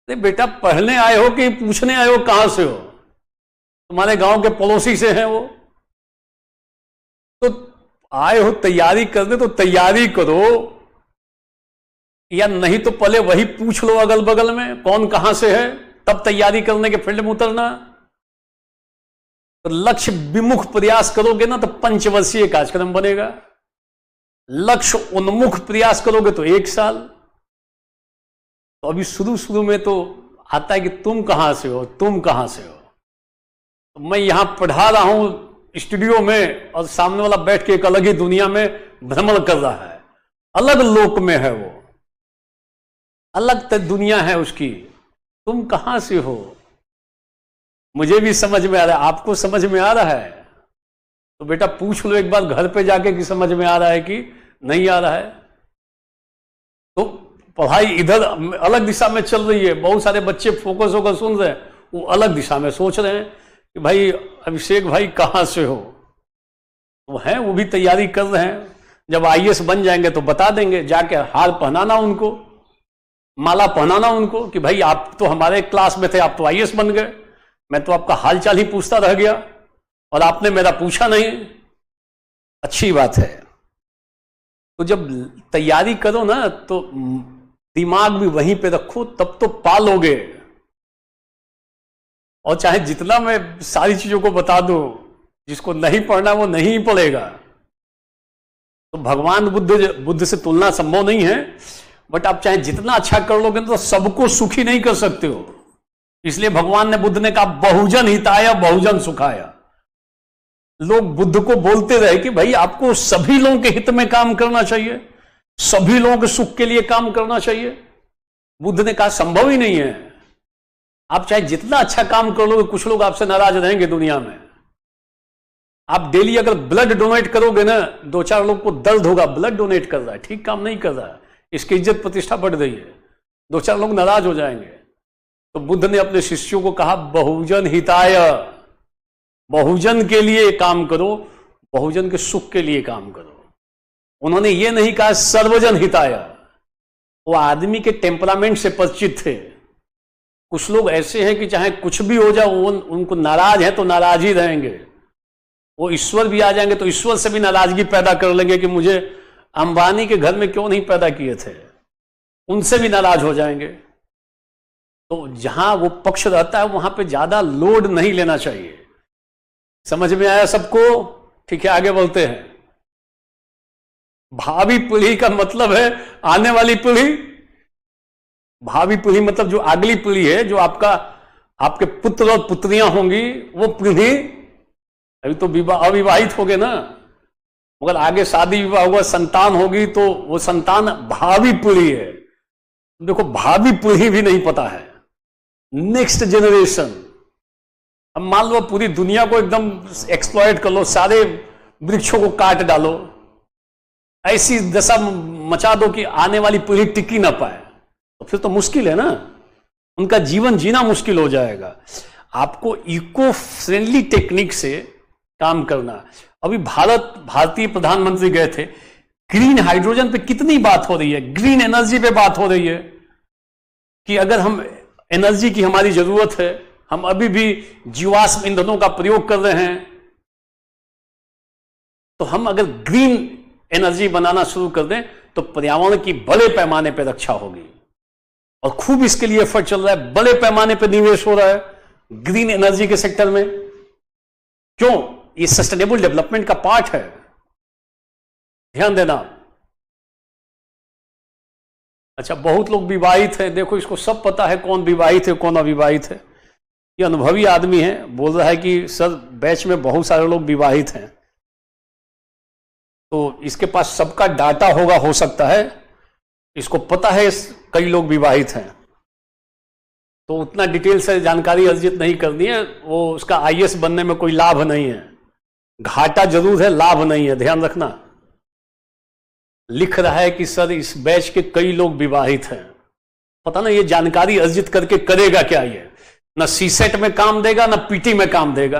अरे बेटा पढ़ने आए हो कि पूछने आए हो कहां से हो? तुम्हारे गांव के पड़ोसी से हैं वो, तो आए हो तैयारी करने तो तैयारी करो, या नहीं तो पहले वही पूछ लो अगल बगल में कौन कहां से है, तब तैयारी करने के फील्ड में उतरना। तो लक्ष्य विमुख प्रयास करोगे ना तो पंचवर्षीय कार्यक्रम बनेगा, लक्ष्य उन्मुख प्रयास करोगे तो 1 साल। तो अभी शुरू में तो आता है कि तुम कहां से हो, तुम कहां से हो। तो मैं यहां पढ़ा रहा हूं स्टूडियो में और सामने वाला बैठ के एक अलग ही दुनिया में भ्रमण कर रहा है, अलग लोक में है वो, अलग दुनिया है उसकी। तुम कहां से हो? मुझे भी समझ में आ रहा है, आपको समझ में आ रहा है तो बेटा पूछ लो एक बार घर पे जाके कि समझ में आ रहा है कि नहीं आ रहा है। तो पढ़ाई इधर अलग दिशा में चल रही है, बहुत सारे बच्चे फोकस होकर सुन रहे हैं, वो अलग दिशा में सोच रहे हैं कि भाई अभिषेक भाई कहां से हो। वो हैं, वो भी तैयारी कर रहे हैं, जब आईएएस बन जाएंगे तो बता देंगे, जाके हार पहनाना उनको, माला पहनाना उनको कि भाई आप तो हमारे क्लास में थे, आप तो आईएएस बन गए, मैं तो आपका हालचाल ही पूछता रह गया और आपने मेरा पूछा नहीं। अच्छी बात है। तो जब तैयारी करो ना तो दिमाग भी वहीं पे रखो, तब तो पालोगे। और चाहे जितना मैं सारी चीजों को बता दूं, जिसको नहीं पढ़ना वो नहीं पढ़ेगा। तो भगवान बुद्ध से तुलना संभव नहीं है, बट आप चाहे जितना अच्छा कर लोगे तो सबको सुखी नहीं कर सकते हो। इसलिए भगवान ने, बुद्ध ने कहा बहुजन हिताय बहुजन सुखाय। लोग बुद्ध को बोलते रहे कि भाई आपको सभी लोगों के हित में काम करना चाहिए, सभी लोगों के सुख के लिए काम करना चाहिए। बुद्ध ने कहा संभव ही नहीं है। आप चाहे जितना अच्छा काम कर लोगे, कुछ लोग आपसे नाराज रहेंगे दुनिया में। आप डेली अगर ब्लड डोनेट करोगे ना, 2-4 लोग को दर्द होगा, ब्लड डोनेट कर रहा है, ठीक काम नहीं कर रहा है, इसकी इज्जत प्रतिष्ठा बढ़ रही है, 2-4 लोग नाराज हो जाएंगे। तो बुद्ध ने अपने शिष्यों को कहा बहुजन हिताय, बहुजन के लिए काम करो, बहुजन के सुख के लिए काम करो। उन्होंने ये नहीं कहा सर्वजन हिताय। वो आदमी के टेम्परामेंट से परिचित थे। कुछ लोग ऐसे हैं कि चाहे कुछ भी हो जाए उनको नाराज है तो नाराज ही रहेंगे। वो ईश्वर भी आ जाएंगे तो ईश्वर से भी नाराजगी पैदा कर लेंगे कि मुझे अंबानी के घर में क्यों नहीं पैदा किए थे, उनसे भी नाराज हो जाएंगे। तो जहां वो पक्ष रहता है वहां पे ज्यादा लोड नहीं लेना चाहिए। समझ में आया सबको? ठीक है, आगे बढ़ते हैं। भावी पीढ़ी का मतलब है आने वाली पीढ़ी। भावी पीढ़ी मतलब जो अगली पीढ़ी है, जो आपके पुत्र और पुत्रियां होंगी, वो पीढ़ी। अभी तो अविवाहित हो गए ना, मगर आगे शादी विवाह हुआ, संतान होगी, तो वो संतान भावी पीढ़ी है। देखो भावी पीढ़ी भी नहीं पता है, नेक्स्ट जनरेशन। अब मान लो पूरी दुनिया को एकदम एक्सप्लॉइट कर लो, सारे वृक्षों को काट डालो, ऐसी दशा मचा दो कि आने वाली पीढ़ी टिकी ना पाए, तो फिर तो मुश्किल है ना, उनका जीवन जीना मुश्किल हो जाएगा। आपको इको फ्रेंडली टेक्निक से काम करना। अभी भारतीय प्रधानमंत्री गए थे, ग्रीन हाइड्रोजन पे कितनी बात हो रही है, ग्रीन एनर्जी पे बात हो रही है कि अगर हम एनर्जी की हमारी जरूरत है, हम अभी भी जीवाश्म ईंधनों का प्रयोग कर रहे हैं, तो हम अगर ग्रीन एनर्जी बनाना शुरू कर दें तो पर्यावरण की बड़े पैमाने पर रक्षा होगी। और खूब इसके लिए एफर्ट चल रहा है, बड़े पैमाने पर निवेश हो रहा है ग्रीन एनर्जी के सेक्टर में। क्यों? ये सस्टेनेबल डेवलपमेंट का पार्ट है, ध्यान देना। अच्छा, बहुत लोग विवाहित हैं, देखो इसको सब पता है कौन विवाहित है कौन अविवाहित है। ये अनुभवी आदमी है, बोल रहा है कि सर बैच में बहुत सारे लोग विवाहित हैं, तो इसके पास सबका डाटा होगा, हो सकता है इसको पता है कई लोग विवाहित हैं, तो उतना डिटेल से जानकारी अर्जित नहीं करनी है। वो उसका आईएएस बनने में कोई लाभ नहीं है, घाटा जरूर है, लाभ नहीं है, ध्यान रखना। लिख रहा है कि सर इस बैच के कई लोग विवाहित हैं, पता ना ये जानकारी अर्जित करके करेगा क्या, ये ना सीसेट में काम देगा ना पीटी में काम देगा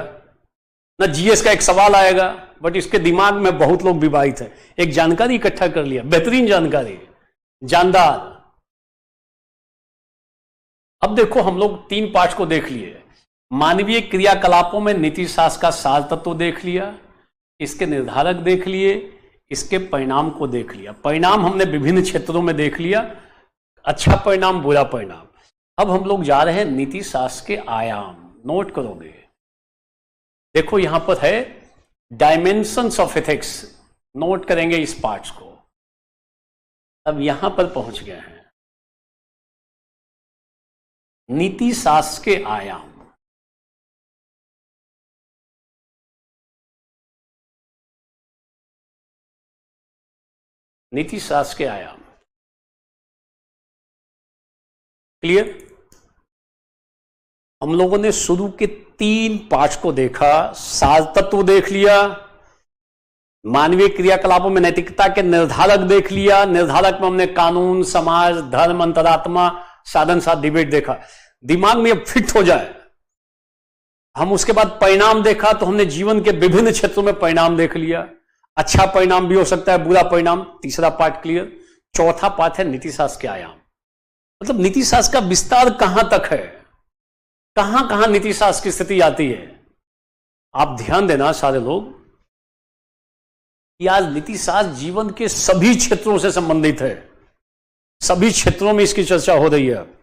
ना जीएस का एक सवाल आएगा, बट इसके दिमाग में बहुत लोग विवाहित हैं। एक जानकारी इकट्ठा कर लिया, बेहतरीन जानकारी, जानदार। अब देखो हम लोग 3 पार्ट को देख लिए, मानवीय क्रियाकलापों में नीति शास्त्र का सार तत्व देख लिया, इसके निर्धारक देख लिए, इसके परिणाम को देख लिया। परिणाम हमने विभिन्न क्षेत्रों में देख लिया, अच्छा परिणाम बुरा परिणाम। अब हम लोग जा रहे हैं नीति शास्त्र के आयाम, नोट करोगे, देखो यहां पर है डायमेंशंस ऑफ एथिक्स, नोट करेंगे इस पार्ट्स को। अब यहां पर पहुंच गए हैं नीति शास्त्र के आयाम। नीति शास्त्र के आयाम क्लियर? हम लोगों ने शुरू के 3 पार्ट्स को देखा, सार तत्व देख लिया, मानवीय क्रियाकलापों में नैतिकता के निर्धारक देख लिया, निर्धारक में हमने कानून, समाज, धर्म, अंतरात्मा, साधन साथ डिबेट देखा। दिमाग में अब फिट हो जाए, हम उसके बाद परिणाम देखा, तो हमने जीवन के विभिन्न क्षेत्रों में परिणाम देख लिया, अच्छा परिणाम भी हो सकता है, बुरा परिणाम। तीसरा पार्ट क्लियर। चौथा पार्ट है नीति शास्त्र के आयाम, मतलब नीति शास्त्र का विस्तार कहां तक है, कहां कहां नीति शास्त्र की स्थिति आती है। आप ध्यान देना सारे लोग कि आज नीति शास्त्र जीवन के सभी क्षेत्रों से संबंधित है, सभी क्षेत्रों में इसकी चर्चा हो रही है।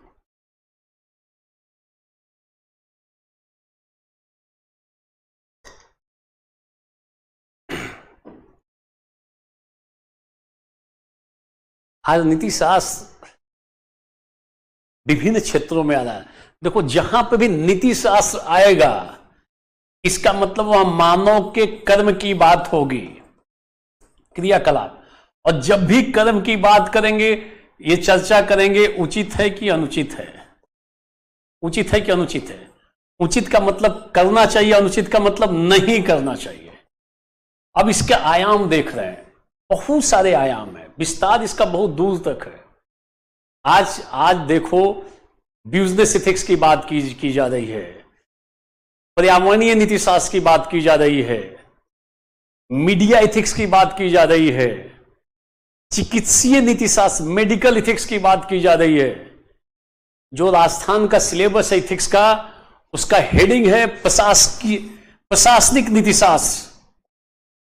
आज नीति शास्त्र विभिन्न क्षेत्रों में आ रहा है। देखो जहां पर भी नीति शास्त्र आएगा, इसका मतलब वहां मानव के कर्म की बात होगी, क्रियाकलाप। और जब भी कर्म की बात करेंगे, ये चर्चा करेंगे उचित है कि अनुचित है, उचित है कि अनुचित है। उचित का मतलब करना चाहिए, अनुचित का मतलब नहीं करना चाहिए। अब इसके आयाम देख रहे हैं, बहुत सारे आयाम है, विस्तार इसका बहुत दूर तक है। आज देखो बिजनेस एथिक्स की बात की जा रही है, पर्यावरणीय नीति शास्त्र की बात की जा रही है, मीडिया एथिक्स की बात की जा रही है, चिकित्सीय नीति शास्त्र मेडिकल एथिक्स की बात की जा रही है। जो राजस्थान का सिलेबस है एथिक्स का, उसका हेडिंग है प्रशासनिक नीति शास्त्र,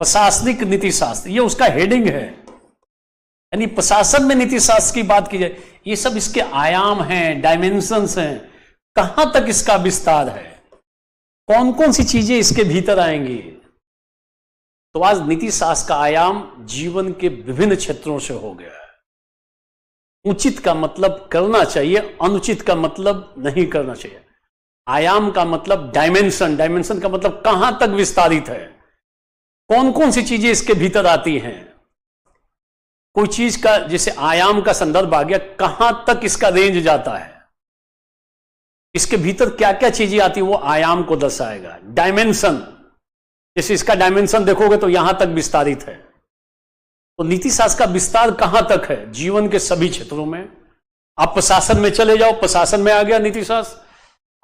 प्रशासनिक नीति शास्त्र, ये उसका हेडिंग है, यानी प्रशासन में नीति शास्त्र की बात की जाए। ये सब इसके आयाम हैं, डायमेंशंस हैं, कहां तक इसका विस्तार है, कौन कौन सी चीजें इसके भीतर आएंगी। तो आज नीति शास्त्र का आयाम जीवन के विभिन्न क्षेत्रों से हो गया है। उचित का मतलब करना चाहिए, अनुचित का मतलब नहीं करना चाहिए। आयाम का मतलब डायमेंशन, डायमेंशन का मतलब कहां तक विस्तारित है, कौन कौन सी चीजें इसके भीतर आती हैं। कोई चीज का जैसे आयाम का संदर्भ आ गया, कहां तक इसका रेंज जाता है, इसके भीतर क्या क्या चीजें आती है, वो आयाम को दर्शाएगा। डायमेंशन, जैसे इसका डायमेंशन देखोगे तो यहां तक विस्तारित है। तो नीति शास्त्र का विस्तार कहां तक है, जीवन के सभी क्षेत्रों में। आप प्रशासन में चले जाओ, प्रशासन में आ गया नीति शास्त्र।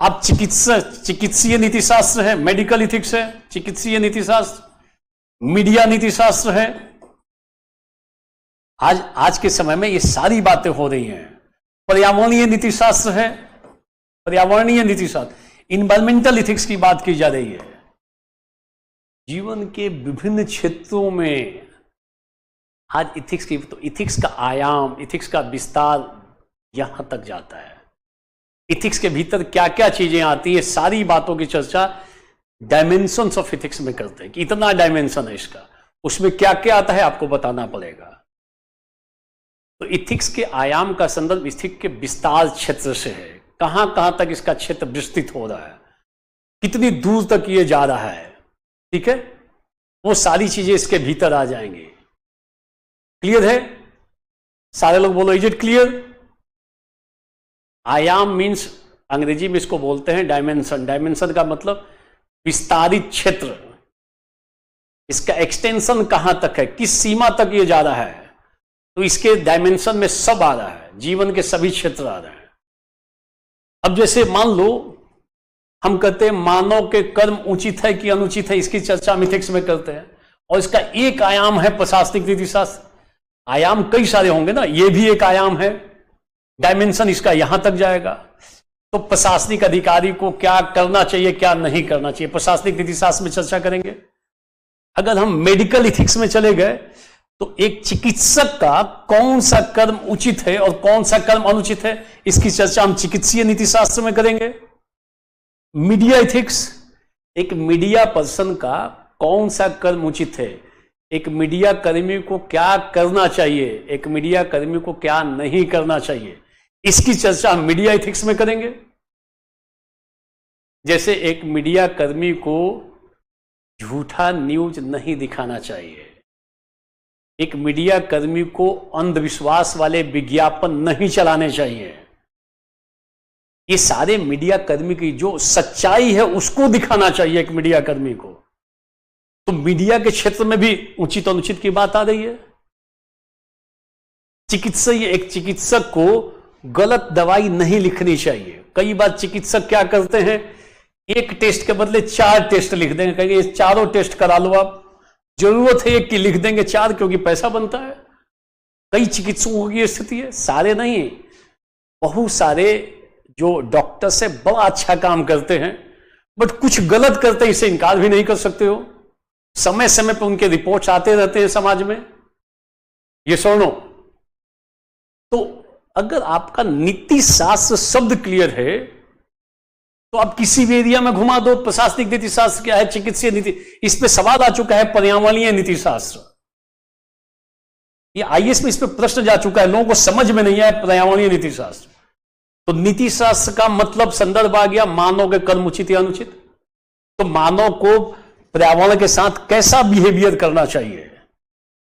आप चिकित्सीय नीति शास्त्र है, मेडिकल इथिक्स है, चिकित्सीय नीति शास्त्र, मीडिया नीति शास्त्र है, आज के समय में ये सारी बातें हो रही हैं। पर्यावरणीय नीति शास्त्र है, पर्यावरणीय नीति शास्त्र, इन्वायरमेंटल इथिक्स की बात की जा रही है। जीवन के विभिन्न क्षेत्रों में आज इथिक्स की, तो इथिक्स का आयाम, इथिक्स का विस्तार यहां तक जाता है। इथिक्स के भीतर क्या क्या चीजें आती है, सारी बातों की चर्चा डायमेंशंस ऑफ इथिक्स में करते हैं कि इतना डायमेंशन है इसका, उसमें क्या क्या आता है आपको बताना पड़ेगा। तो इथिक्स के आयाम का संदर्भ इथिक्स के विस्तार क्षेत्र से है, कहां कहां तक इसका क्षेत्र विस्तृत हो रहा है, कितनी दूर तक ये जा रहा है, ठीक है, वो सारी चीजें इसके भीतर आ जाएंगी। क्लियर है? सारे लोग बोलो, इज इट क्लियर? आयाम मीन्स अंग्रेजी में इसको बोलते हैं डायमेंशन। डायमेंशन का मतलब विस्तारित क्षेत्र, इसका एक्सटेंशन कहां तक है, किस सीमा तक ये जा रहा है, तो इसके डायमेंशन में सब आ रहा है, जीवन के सभी क्षेत्र आ रहे हैं। अब जैसे मान लो हम कहते हैं मानव के कर्म उचित है कि अनुचित है, इसकी चर्चा हम इथिक्स में करते हैं, और इसका एक आयाम है प्रशासनिक नीतिशास्त्र। आयाम कई सारे होंगे ना, ये भी एक आयाम है, डायमेंशन इसका यहां तक जाएगा। तो प्रशासनिक अधिकारी को क्या करना चाहिए, क्या नहीं करना चाहिए, प्रशासनिक नीतिशास्त्र में चर्चा करेंगे। अगर हम मेडिकल इथिक्स में चले गए तो एक चिकित्सक का कौन सा कर्म उचित है और कौन सा कर्म अनुचित है, इसकी चर्चा हम चिकित्सीय नीतिशास्त्र में करेंगे। मीडिया इथिक्स, एक मीडिया पर्सन का कौन सा कर्म उचित है, एक मीडिया कर्मी को क्या करना चाहिए, एक मीडिया कर्मी को क्या नहीं करना चाहिए, इसकी चर्चा हम मीडिया इथिक्स में करेंगे। जैसे एक मीडिया कर्मी को झूठा न्यूज नहीं दिखाना चाहिए, एक मीडिया कर्मी को अंधविश्वास वाले विज्ञापन नहीं चलाने चाहिए। ये सारे मीडिया कर्मी की जो सच्चाई है उसको दिखाना चाहिए एक मीडिया कर्मी को। तो मीडिया के क्षेत्र में भी उचित अनुचित की बात आ रही है। एक चिकित्सक को गलत दवाई नहीं लिखनी चाहिए। कई बार चिकित्सक क्या करते हैं, एक टेस्ट के बदले 4 टेस्ट लिख देंगे, कहेंगे ये चारों टेस्ट करा लो आप, जरूरत है एक की लिख देंगे 4 क्योंकि पैसा बनता है। कई चिकित्सकों की स्थिति है, सारे नहीं, बहुत सारे जो डॉक्टर से बड़ा अच्छा काम करते हैं बट कुछ गलत करते हैं, इसे इनकार भी नहीं कर सकते हो। समय समय पर उनके रिपोर्ट्स आते रहते हैं समाज में, ये सुनो। तो अगर आपका नीति शास्त्र शब्द क्लियर है तो आप किसी भी एरिया में घुमा दो, प्रशासनिक नीति शास्त्र क्या है, चिकित्सीय नीति, इस पे सवाल आ चुका है, पर्यावरणीय नीति शास्त्र, ये आईएएस में इस पे प्रश्न जा चुका है, लोगों को समझ में नहीं आया पर्यावरणीय नीति शास्त्र। तो नीति शास्त्र का मतलब संदर्भ आ गया मानव के कर्म उचित या अनुचित। तो मानव को पर्यावरण के साथ कैसा बिहेवियर करना चाहिए,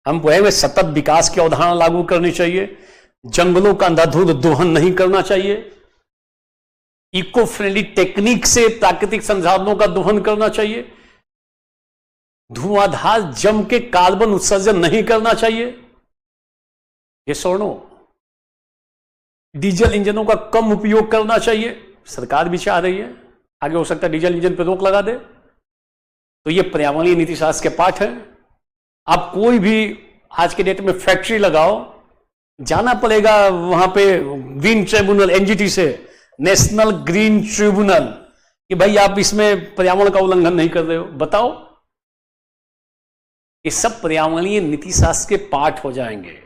हम कहेंगे सतत विकास की अवधारणा लागू करनी चाहिए, जंगलों का अंधाधुंध दोहन नहीं करना चाहिए, इको फ्रेंडली टेक्निक से प्राकृतिक संसाधनों का दोहन करना चाहिए, धुआंधार जम के कार्बन उत्सर्जन नहीं करना चाहिए, ये सुनो। डीजल इंजनों का कम उपयोग करना चाहिए, सरकार भी चाह रही है, आगे हो सकता है डीजल इंजन पर रोक लगा दे। तो ये पर्यावरणीय नीति शास्त्र के पाठ है। आप कोई भी आज के डेट में फैक्ट्री लगाओ, जाना पड़ेगा वहां पे ग्रीन ट्रिब्यूनल, एनजीटी से, नेशनल ग्रीन ट्रिब्यूनल, कि भाई आप इसमें पर्यावरण का उल्लंघन नहीं कर रहे हो, बताओ। ये सब पर्यावरणीय नीति शास्त्र के पाठ हो जाएंगे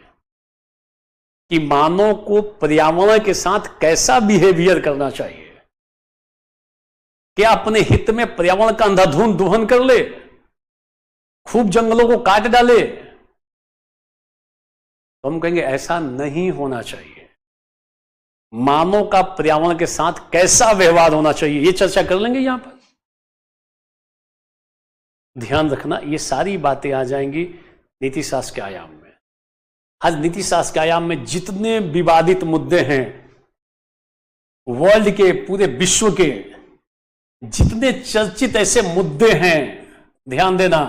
कि मानव को पर्यावरण के साथ कैसा बिहेवियर करना चाहिए। क्या अपने हित में पर्यावरण का अंधाधुंध दोहन कर ले, खूब जंगलों को काट डाले, तो हम कहेंगे ऐसा नहीं होना चाहिए। मानव का पर्यावरण के साथ कैसा व्यवहार होना चाहिए, ये चर्चा कर लेंगे यहां पर। ध्यान रखना, ये सारी बातें आ जाएंगी नीति शास्त्र के आयाम में। आज नीति शास्त्र के आयाम में जितने विवादित मुद्दे हैं, वर्ल्ड के, पूरे विश्व के जितने चर्चित ऐसे मुद्दे हैं, ध्यान देना,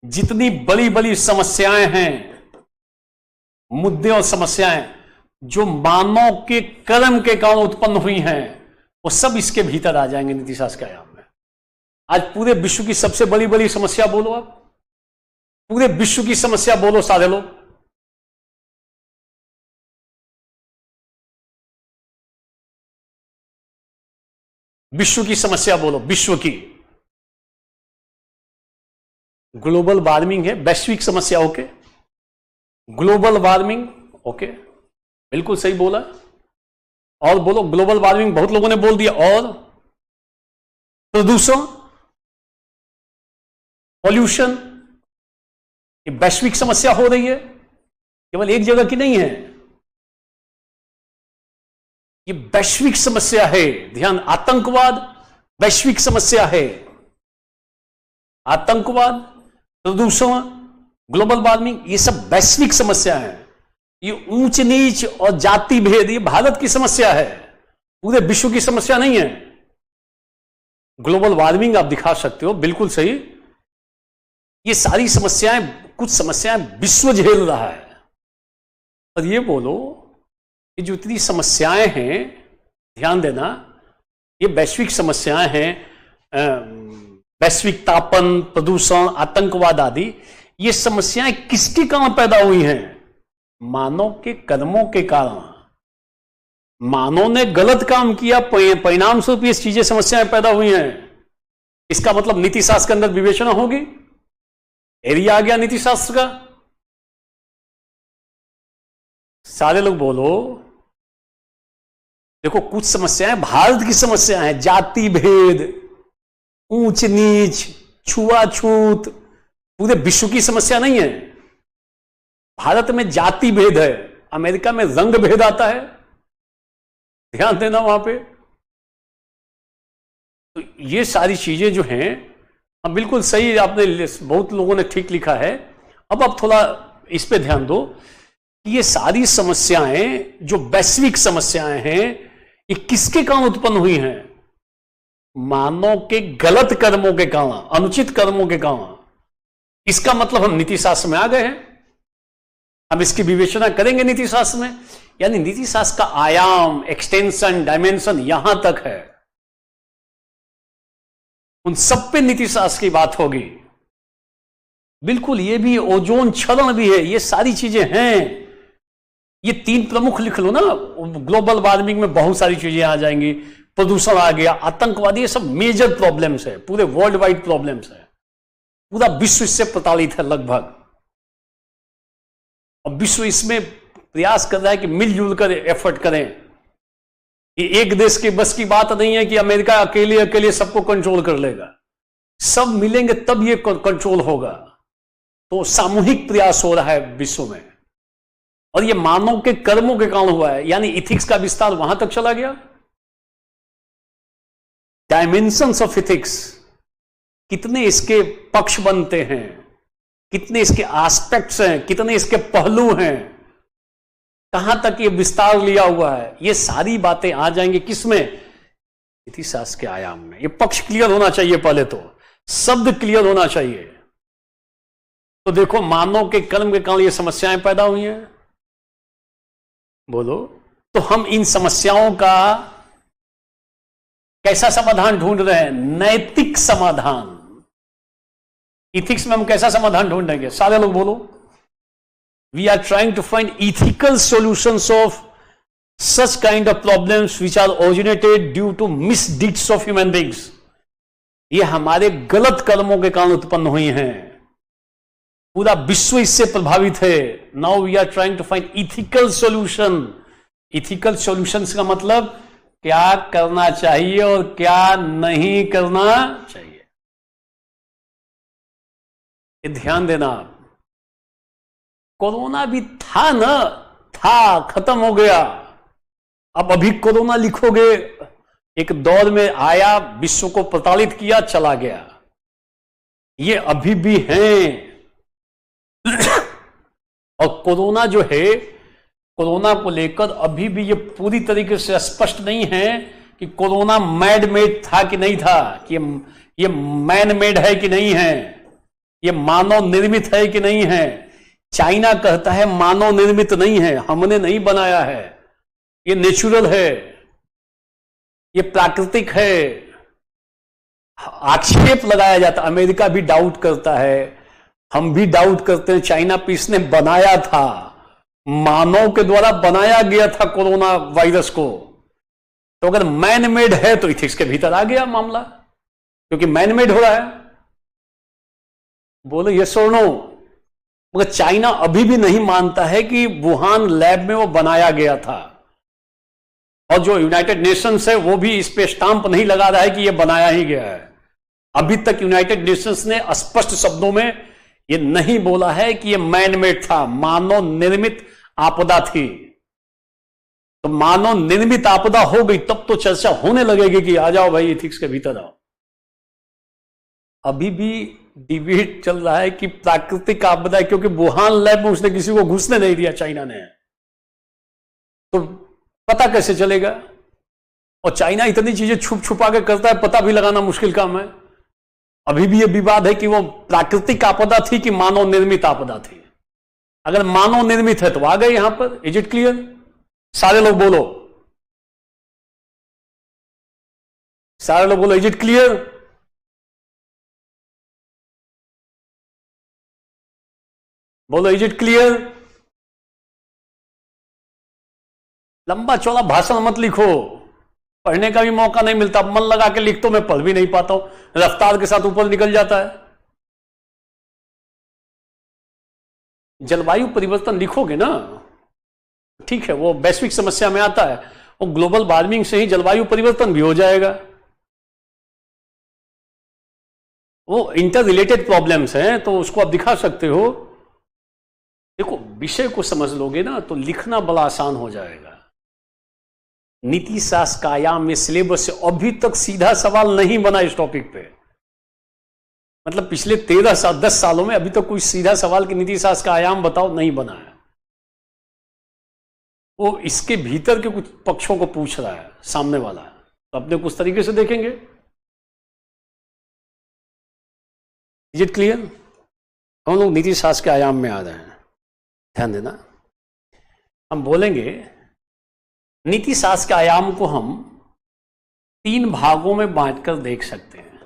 जितनी बड़ी बड़ी समस्याएं हैं, मुद्दे और समस्याएं जो मानव के कर्म के कारण उत्पन्न हुई हैं, वो सब इसके भीतर आ जाएंगे नीति शास्त्र के आयाम में। आज पूरे विश्व की सबसे बड़ी बड़ी समस्या बोलो, आप पूरे विश्व की समस्या बोलो सारे लोग, विश्व की समस्या बोलो, विश्व की। ग्लोबल वार्मिंग है, वैश्विक समस्या। Okay, global warming. ओके, बिल्कुल सही बोला। और बोलो, ग्लोबल वार्मिंग बहुत लोगों ने बोल दिया। और प्रदूषण, पॉल्यूशन, ये वैश्विक समस्या हो रही है, केवल एक जगह की नहीं है, ये वैश्विक समस्या है। ध्यान, आतंकवाद वैश्विक समस्या है। आतंकवाद, प्रदूषण, ग्लोबल वार्मिंग, ये सब वैश्विक समस्या है। ये ऊंच नीच और जाति भेद ये भारत की समस्या है, पूरे विश्व की समस्या नहीं है। ग्लोबल वार्मिंग आप दिखा सकते हो, बिल्कुल सही। ये सारी समस्याएं, कुछ समस्याएं विश्व झेल रहा है। और ये बोलो, ये जो इतनी समस्याएं हैं, ध्यान देना, ये वैश्विक समस्याएं हैं। वैश्विक तापन, प्रदूषण, आतंकवाद आदि, ये समस्याएं किसके कारण पैदा हुई हैं? मानव के कर्मों के कारण। मानव ने गलत काम किया, परिणाम स्वरूप ये चीजें, समस्याएं पैदा हुई हैं। इसका मतलब नीति शास्त्र के अंदर विवेचना होगी। एरिया आ गया नीति शास्त्र का। सारे लोग बोलो। देखो, कुछ समस्याएं भारत की समस्या है, जाति भेद, ऊंच नीच, छुआछूत, पूरे विश्व की समस्या नहीं है। भारत में जाति भेद है, अमेरिका में रंग भेद आता है, ध्यान देना वहां पे। तो ये सारी चीजें जो हैं, अब बिल्कुल सही, आपने बहुत लोगों ने ठीक लिखा है। अब आप थोड़ा इस पे ध्यान दो कि ये सारी समस्याएं जो वैश्विक समस्याएं हैं, ये किसके कारण उत्पन्न हुई हैं? मानव के गलत कर्मों के कारण, अनुचित कर्मों के कारण। इसका मतलब हम नीति शास्त्र में आ गए हैं, हम इसकी विवेचना करेंगे नीति शास्त्र में। यानी नीति शास्त्र का आयाम, एक्सटेंशन, डायमेंशन यहां तक है, उन सब पे नीति शास्त्र की बात होगी। बिल्कुल, ये भी ओजोन क्षरण भी है, ये सारी चीजें हैं। ये तीन प्रमुख लिख लो ना, ग्लोबल वार्मिंग में बहुत सारी चीजें आ जाएंगी, प्रदूषण आ गया, आतंकवादी, ये सब मेजर प्रॉब्लम्स है, पूरे वर्ल्ड वाइड प्रॉब्लम्स है। पूरा विश्व इससे प्रताड़ित है लगभग, और विश्व इसमें प्रयास कर रहा है कि मिलजुल कर एफर्ट करें। ये एक देश के बस की बात नहीं है कि अमेरिका अकेले अकेले सबको कंट्रोल कर लेगा। सब मिलेंगे तब ये कंट्रोल होगा। तो सामूहिक प्रयास हो रहा है विश्व में, और ये मानव के कर्मों के कारण हुआ है। यानी इथिक्स का विस्तार वहां तक चला गया। डायमेंशंस ऑफ इथिक्स, कितने इसके पक्ष बनते हैं, कितने इसके एस्पेक्ट्स हैं, कितने इसके पहलू हैं, कहां तक ये विस्तार लिया हुआ है, ये सारी बातें आ जाएंगी किसमें? नीति शास्त्र के आयाम में। ये पक्ष क्लियर होना चाहिए, पहले तो शब्द क्लियर होना चाहिए। तो देखो, मानव के कर्म के कारण ये समस्याएं पैदा हुई हैं। बोलो, तो हम इन समस्याओं का कैसा समाधान ढूंढ रहे हैं? नैतिक समाधान। इथिक्स में हम कैसा समाधान ढूंढेंगे? सारे लोग बोलो। We are trying to find ethical solutions of such kind of problems which are originated due to misdeeds of human beings. ये हमारे गलत कर्मों के कारण उत्पन्न हुई हैं। पूरा विश्व इससे प्रभावित है। Now we are trying to find ethical solution. Ethical solutions का मतलब क्या करना चाहिए और क्या नहीं करना चाहिए, ये ध्यान देना। कोरोना भी था ना, था, खत्म हो गया। अब अभी कोरोना लिखोगे, एक दौर में आया, विश्व को प्रताड़ित किया, चला गया। ये अभी भी हैं। और कोरोना जो है, कोरोना को लेकर अभी भी ये पूरी तरीके से स्पष्ट नहीं है कि कोरोना मैड मेड था कि नहीं था, कि ये मैन मेड है कि नहीं है, ये मानव निर्मित है कि नहीं है। चाइना कहता है मानव निर्मित नहीं है, हमने नहीं बनाया है, ये नेचुरल है, ये प्राकृतिक है। आक्षेप लगाया जाता, अमेरिका भी डाउट करता है, हम भी डाउट करते हैं। चाइना पीस ने बनाया था, मानव के द्वारा बनाया गया था कोरोना वायरस को। तो अगर मैन मेड है तो इथिक्स के भीतर आ गया मामला, क्योंकि मैन मेड हो रहा है। बोलो यस और नो। मगर चाइना अभी भी नहीं मानता है कि वुहान लैब में वो बनाया गया था, और जो यूनाइटेड नेशंस है वो भी इस पे स्टांप नहीं लगा रहा है कि ये बनाया ही गया है। अभी तक यूनाइटेड नेशंस ने स्पष्ट शब्दों में ये नहीं बोला है कि ये मैन मेड था, मानव निर्मित आपदा थी। तो मानव निर्मित आपदा हो गई तब तो चर्चा होने लगेगी कि आ जाओ भाई इथिक्स के भीतर आओ। अभी भी डिबेट चल रहा है कि प्राकृतिक आपदा है, क्योंकि वुहान लैब में उसने किसी को घुसने नहीं दिया चाइना ने, तो पता कैसे चलेगा? और चाइना इतनी चीजें छुप छुपा के करता है, पता भी लगाना मुश्किल काम है। अभी भी यह विवाद है कि वो प्राकृतिक आपदा थी कि मानव निर्मित आपदा थी। अगर मानव निर्मित है तो आ गए यहां पर। Is it clear? सारे लोग बोलो, सारे लोग बोलो, इज इट क्लियर? बोलो, इज इट क्लियर? लंबा चौड़ा भाषण मत लिखो, पढ़ने का भी मौका नहीं मिलता। मन लगा के लिख तो मैं पढ़ भी नहीं पाता हूं, रफ्तार के साथ ऊपर निकल जाता है। जलवायु परिवर्तन लिखोगे ना, ठीक है, वो वैश्विक समस्या में आता है, वो ग्लोबल वार्मिंग से ही जलवायु परिवर्तन भी हो जाएगा। वो इंटर रिलेटेड प्रॉब्लम्स हैं, तो उसको आप दिखा सकते हो। देखो, विषय को समझ लोगे ना तो लिखना बड़ा आसान हो जाएगा। नीति शास्त्र का आयाम में सिलेबस से अभी तक सीधा सवाल नहीं बना इस टॉपिक पे। मतलब पिछले 10 सालों में अभी तक कोई सीधा सवाल कि नीति शास्त्र का आयाम बताओ नहीं बना है। वो इसके भीतर के कुछ पक्षों को पूछ रहा है सामने वाला, तो अपने कुछ तरीके से देखेंगे। Is it clear? हम लोग नीति शास्त्र के आयाम में आ रहे हैं, ध्यान देना। हम बोलेंगे नीति शास्त्र के आयाम को हम 3 भागों में बांटकर देख सकते हैं।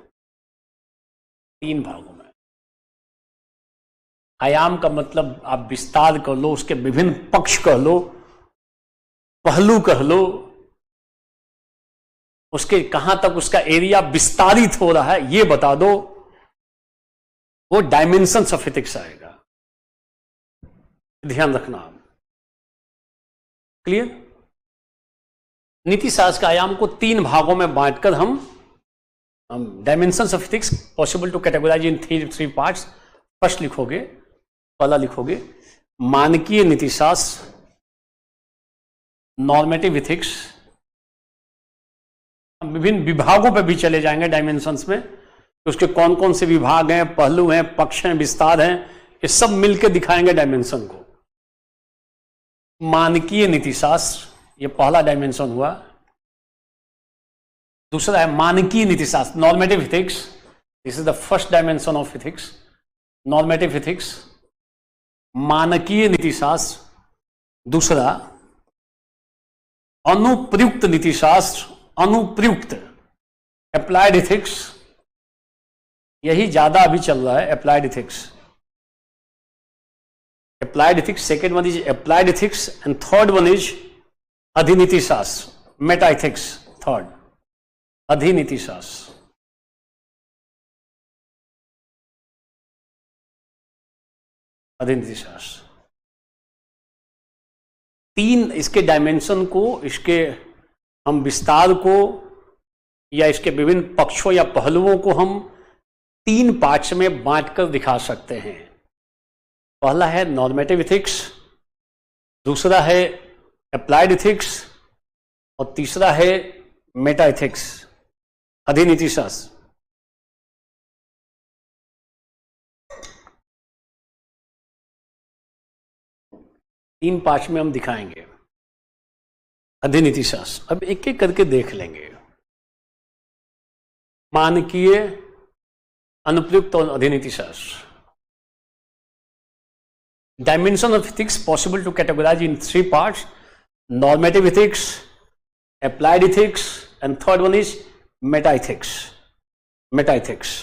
3 भागों में। आयाम का मतलब आप विस्तार कर लो, उसके विभिन्न पक्ष कह लो, पहलू कह लो, उसके कहां तक उसका एरिया विस्तारित हो रहा है ये बता दो, वो डायमेंशंस ऑफ एथिक्स आएगा। ध्यान रखना आप। क्लियर? नीति शास्त्र के आयाम को 3 भागों में बांटकर हम dimensions of ethics possible to categorize in 3 parts. First लिखोगे, पहला लिखोगे मानकीय नीति शास्त्र, नॉर्मेटिव एथिक्स। हम विभिन्न विभागों पे भी चले जाएंगे डायमेंशंस में, तो उसके कौन कौन से विभाग हैं, पहलू हैं, पक्ष हैं, विस्तार हैं, ये सब मिलकर दिखाएंगे डायमेंशन को। मानकीय नीति शास्त्र, ये पहला डायमेंशन हुआ। दूसरा है मानकीय नीति शास्त्र, normative ethics. This is the first dimension of ethics, normative ethics, मानकीय नीति शास्त्र। दूसरा अनुप्रयुक्त नीति शास्त्र, अनुप्रयुक्त, अप्लाइड एथिक्स। यही ज्यादा अभी चल रहा है, applied ethics. applied ethics, second one is applied ethics, and third one is adhiniti shastra, meta ethics, third adhiniti shastra। adhiniti shastra 3 इसके डायमेंशन को, इसके हम विस्तार को या इसके विभिन्न पक्षों या पहलुओं को हम 3 पार्ट्स में बांटकर दिखा सकते हैं। पहला है नॉर्मेटिव एथिक्स, दूसरा है अप्लाइड एथिक्स, और तीसरा है मेटा एथिक्स, अधिनीति शास्त्र। तीन पार्ट में हम दिखाएंगे अधिनीति शास्त्र। अब एक एक करके देख लेंगे, मानकीय, अनुप्रयुक्त और अधिनीति शास्त्र। Dimension of ethics possible to categorize in 3 parts: normative ethics, applied ethics, and third one is meta ethics। meta ethics,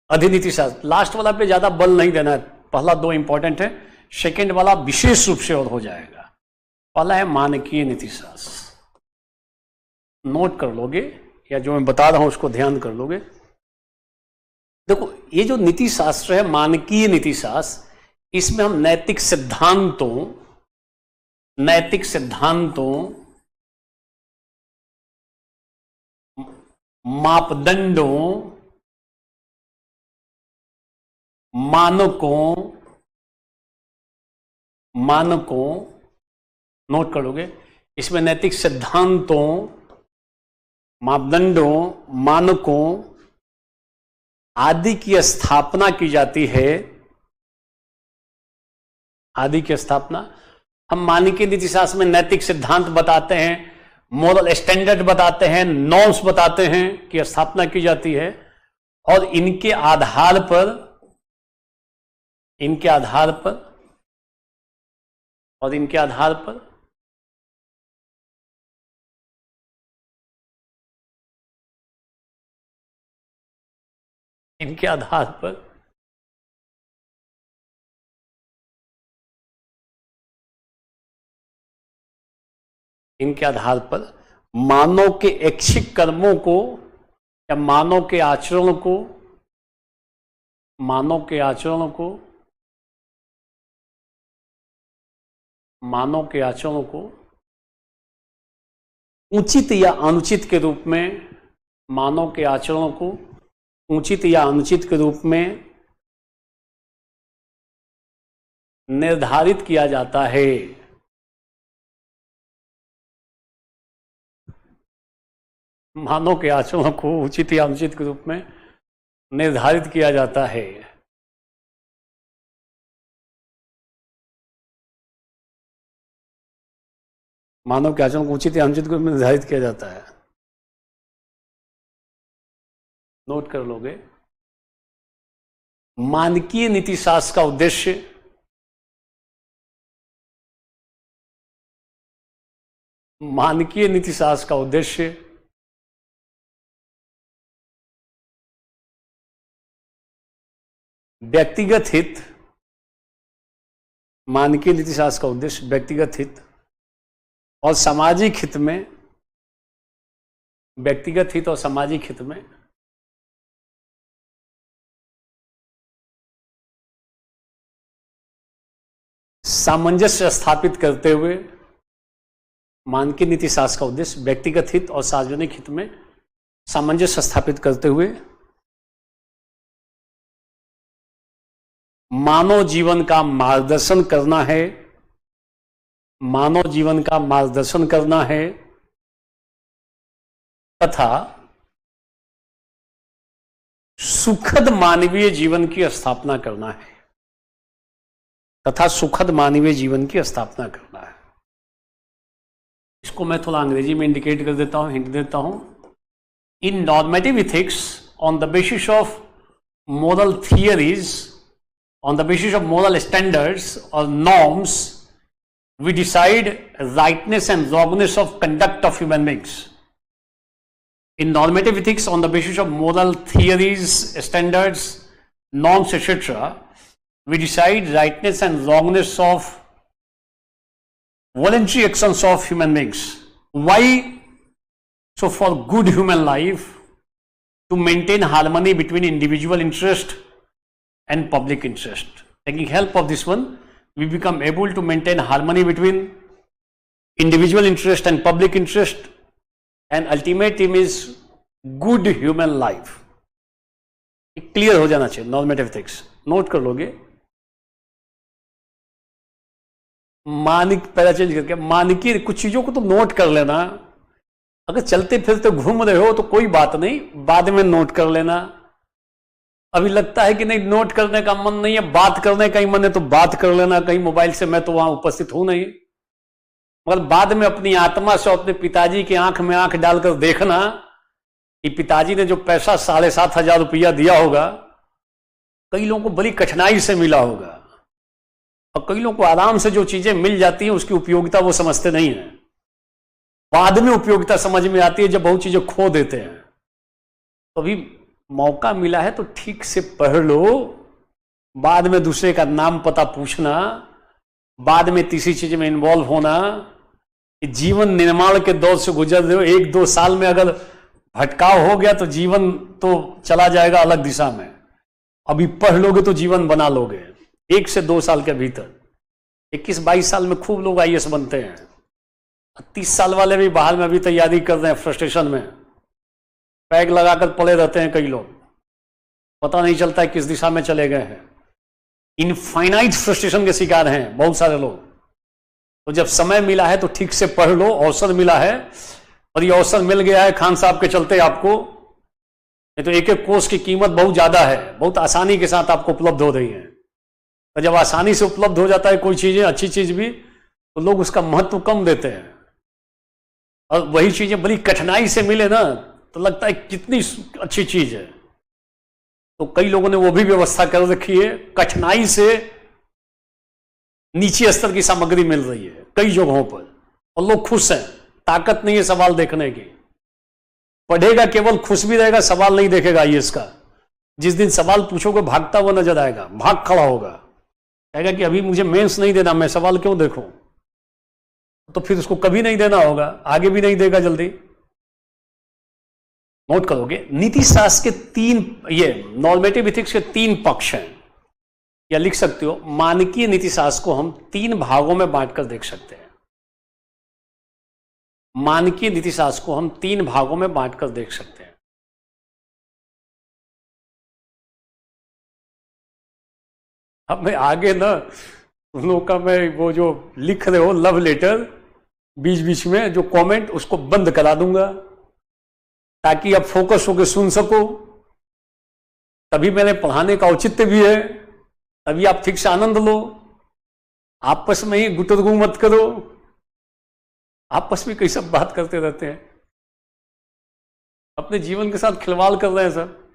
अधिनीति शास्त्र। लास्ट वाला पे ज्यादा बल नहीं देना है, पहला 2 इंपॉर्टेंट है, सेकेंड वाला विशेष रूप से और हो जाएगा। पहला है मानकीय नीति शास्त्र। नोट कर लोगे, या जो मैं बता रहा हूं उसको ध्यान कर लोगे। देखो, ये जो नीति शास्त्र है, मानकीय नीति शास्त्र, इसमें हम नैतिक सिद्धांतों, मापदंडों, मानकों नोट करोगे। इसमें नैतिक सिद्धांतों, मापदंडों, मानकों आदि की स्थापना की जाती है। आदि की स्थापना हम मानकीय नीति शास्त्र में नैतिक सिद्धांत बताते हैं, मोरल स्टैंडर्ड बताते हैं, नॉर्म्स बताते हैं कि स्थापना की जाती है, और इनके आधार पर मानव के ऐच्छिक कर्मों को या मानव के आचरण को उचित या अनुचित के रूप में, मानव के आचरणों को उचित या अनुचित के रूप में निर्धारित किया जाता है। मानव के आचरणों को उचित या अनुचित के रूप में निर्धारित किया जाता है। मानव के आचरण को उचित या अनुचित के रूप में निर्धारित किया जाता है। नोट कर लोगे। मानकीय नीति शास्त्र का उद्देश्य व्यक्तिगत हित, मानकीय नीति शास्त्र का उद्देश्य व्यक्तिगत हित और सामाजिक हित में, व्यक्तिगत हित और सामाजिक हित में सामंजस्य स्थापित करते हुए, मानकीय नीति शास्त्र का उद्देश्य व्यक्तिगत हित और सार्वजनिक हित में सामंजस्य स्थापित करते हुए मानव जीवन का मार्गदर्शन करना है, तथा सुखद मानवीय जीवन की स्थापना करना है। इसको मैं थोड़ा अंग्रेजी में इंडिकेट कर देता हूं, हिंट देता हूं। In normative ethics, on the basis of moral theories, on the basis of moral standards or norms, we decide rightness and wrongness of conduct of human beings. In normative ethics, on the basis of moral theories, standards, norms, etc., we decide rightness and wrongness of voluntary actions of human beings. Why? So for good human life, to maintain harmony between individual interest and public interest. Taking help of this one, we become able to maintain harmony between individual interest and public interest, and ultimate aim is good human life. Clear हो जाना चाहिए normative ethics. Note कर लोगे। पहला change करके मानकीय कुछ चीजों को तो नोट कर लेना। अगर चलते फिरते घूम रहे हो तो कोई बात नहीं, बाद में नोट कर लेना। अभी लगता है कि नहीं, नोट करने का मन नहीं है, बात करने का ही मन है तो बात कर लेना कहीं मोबाइल से, मैं तो वहां उपस्थित हूं नहीं। मगर बाद में अपनी आत्मा से अपने पिताजी की आंख में आंख डालकर देखना कि पिताजी ने जो पैसा 7,500 रुपया दिया होगा, कई लोगों को बड़ी कठिनाई से मिला होगा, और कई लोगों को आराम से जो चीजें मिल जाती हैं उसकी उपयोगिता वो समझते नहीं है। बाद में उपयोगिता समझ में आती है जब बहुत चीजें खो देते हैं। तो अभी मौका मिला है तो ठीक से पढ़ लो, बाद में दूसरे का नाम पता पूछना, बाद में तीसरी चीज में इन्वॉल्व होना, कि जीवन निर्माण के दौर से गुजर रहे हो, 1-2 साल में अगर भटकाव हो गया तो जीवन तो चला जाएगा अलग दिशा में। अभी पढ़ लोगे तो जीवन बना लोगे 1 से 2 साल के भीतर। 21-22 साल में खूब लोग IAS बनते हैं। 30 साल वाले भी बाहर में अभी तैयारी कर रहे हैं, फ्रस्ट्रेशन में पैग लगाकर पड़े रहते हैं। कई लोग पता नहीं चलता है किस दिशा में चले गए हैं। इनफाइनाइट फ्रस्ट्रेशन के शिकार हैं बहुत सारे लोग। तो जब समय मिला है तो ठीक से पढ़ लो, अवसर मिला है, और ये अवसर मिल गया है खान साहब के चलते आपको। नहीं तो एक कोर्स की कीमत बहुत ज्यादा है, बहुत आसानी के साथ आपको उपलब्ध हो रही है। तो जब आसानी से उपलब्ध हो जाता है कोई चीजें, अच्छी चीज भी, तो लोग उसका महत्व कम देते हैं। और वही चीजें बड़ी कठिनाई से मिले ना तो लगता है कितनी अच्छी चीज है। तो कई लोगों ने वो भी व्यवस्था कर रखी है, कठिनाई से नीचे स्तर की सामग्री मिल रही है कई जगहों पर, और लोग खुश हैं। ताकत नहीं है सवाल देखने की। पढ़ेगा केवल, खुश भी रहेगा, सवाल नहीं देखेगा IAS का। जिस दिन सवाल पूछोगे भागता हुआ नजर आएगा, भाग खड़ा होगा, कहेगा कि अभी मुझे मेंस नहीं देना, मैं सवाल क्यों देखूं। तो फिर उसको कभी नहीं देना होगा, आगे भी नहीं देगा जल्दी। नोट करोगे, नीति शास्त्र के 3, ये नॉर्मेटिव एथिक्स के 3 पक्ष हैं, या लिख सकते हो मानकीय नीति शास्त्र को हम 3 भागों में बांटकर देख सकते हैं। मानकीय नीति शास्त्र को हम 3 भागों में बांटकर देख सकते हैं। अब मैं आगे ना उन लोगों का, मैं वो जो लिख रहे हो लव लेटर बीच बीच में जो कमेंट, उसको बंद करा दूंगा ताकि आप फोकस होकर सुन सको। तभी मैंने पढ़ाने का औचित्य भी है, तभी आप ठीक से आनंद लो। आपस में ही गुटरगु मत करो, आपस में कई सब बात करते रहते हैं, अपने जीवन के साथ खिलवाड़ कर रहे हैं सब।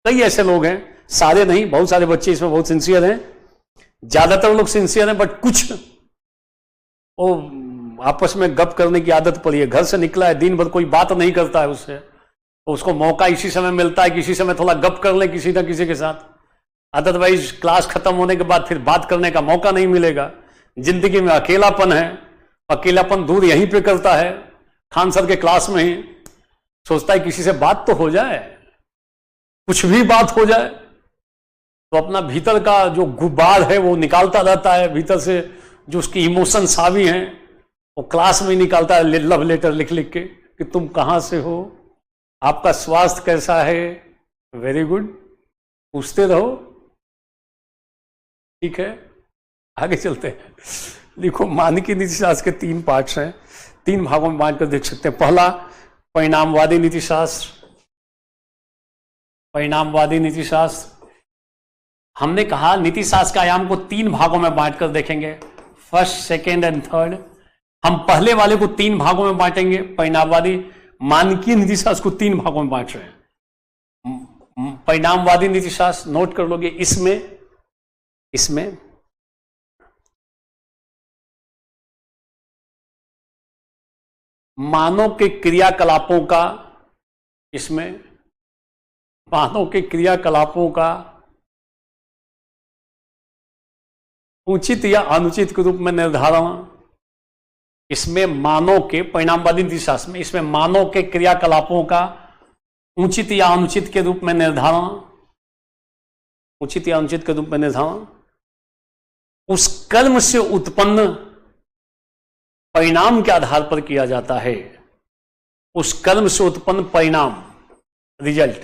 कई ऐसे लोग हैं, सारे नहीं, बहुत सारे बच्चे इसमें बहुत सिंसियर हैं, ज्यादातर लोग सिंसियर हैं, बट कुछ वो आपस में गप करने की आदत पड़ी है। घर से निकला है, दिन भर कोई बात नहीं करता है उससे, तो उसको मौका इसी समय मिलता है कि इसी समय थोड़ा गप कर ले किसी ना किसी के साथ। अदरवाइज क्लास खत्म होने के बाद फिर बात करने का मौका नहीं मिलेगा। जिंदगी में अकेलापन है, अकेलापन दूर यहीं पे करता है, खान सर के क्लास में ही। सोचता है किसी से बात तो हो जाए, कुछ भी बात हो जाए, तो अपना भीतर का जो गुबार है वो निकालता रहता है। भीतर से जो उसकी इमोशंस हावी हैं वो क्लास में ही निकालता है, लव लेटर लिख लिख के कि तुम कहां से हो, आपका स्वास्थ्य कैसा है, वेरी गुड, पूछते रहो। ठीक है, आगे चलते हैं। देखो, मानकीय नीति शास्त्र के 3 पार्ट्स हैं, 3 भागों में बांट कर देख सकते हैं। पहला, परिणामवादी नीति शास्त्र। परिणामवादी नीति शास्त्र, हमने कहा नीति शास्त्र के आयाम को 3 भागों में बांट कर देखेंगे, फर्स्ट, सेकेंड एंड थर्ड। हम पहले वाले को 3 भागों में बांटेंगे, परिणामवादी। मानकीय नीति शास्त्र को 3 भागों में बांट रहे हैं। परिणामवादी नीति शास्त्र नोट कर लोगे, इसमें मानव के क्रियाकलापों का, इसमें मानव के क्रियाकलापों का उचित या अनुचित के रूप में निर्धारण। इसमें मानव के, परिणामवादी नीति शास्त्र में, इसमें मानव के क्रियाकलापों का उचित या अनुचित के रूप में निर्धारण, उचित या अनुचित के रूप में निर्धारण। उस कर्म से उत्पन्न परिणाम के आधार पर किया जाता है, उस कर्म से उत्पन्न परिणाम, रिजल्ट।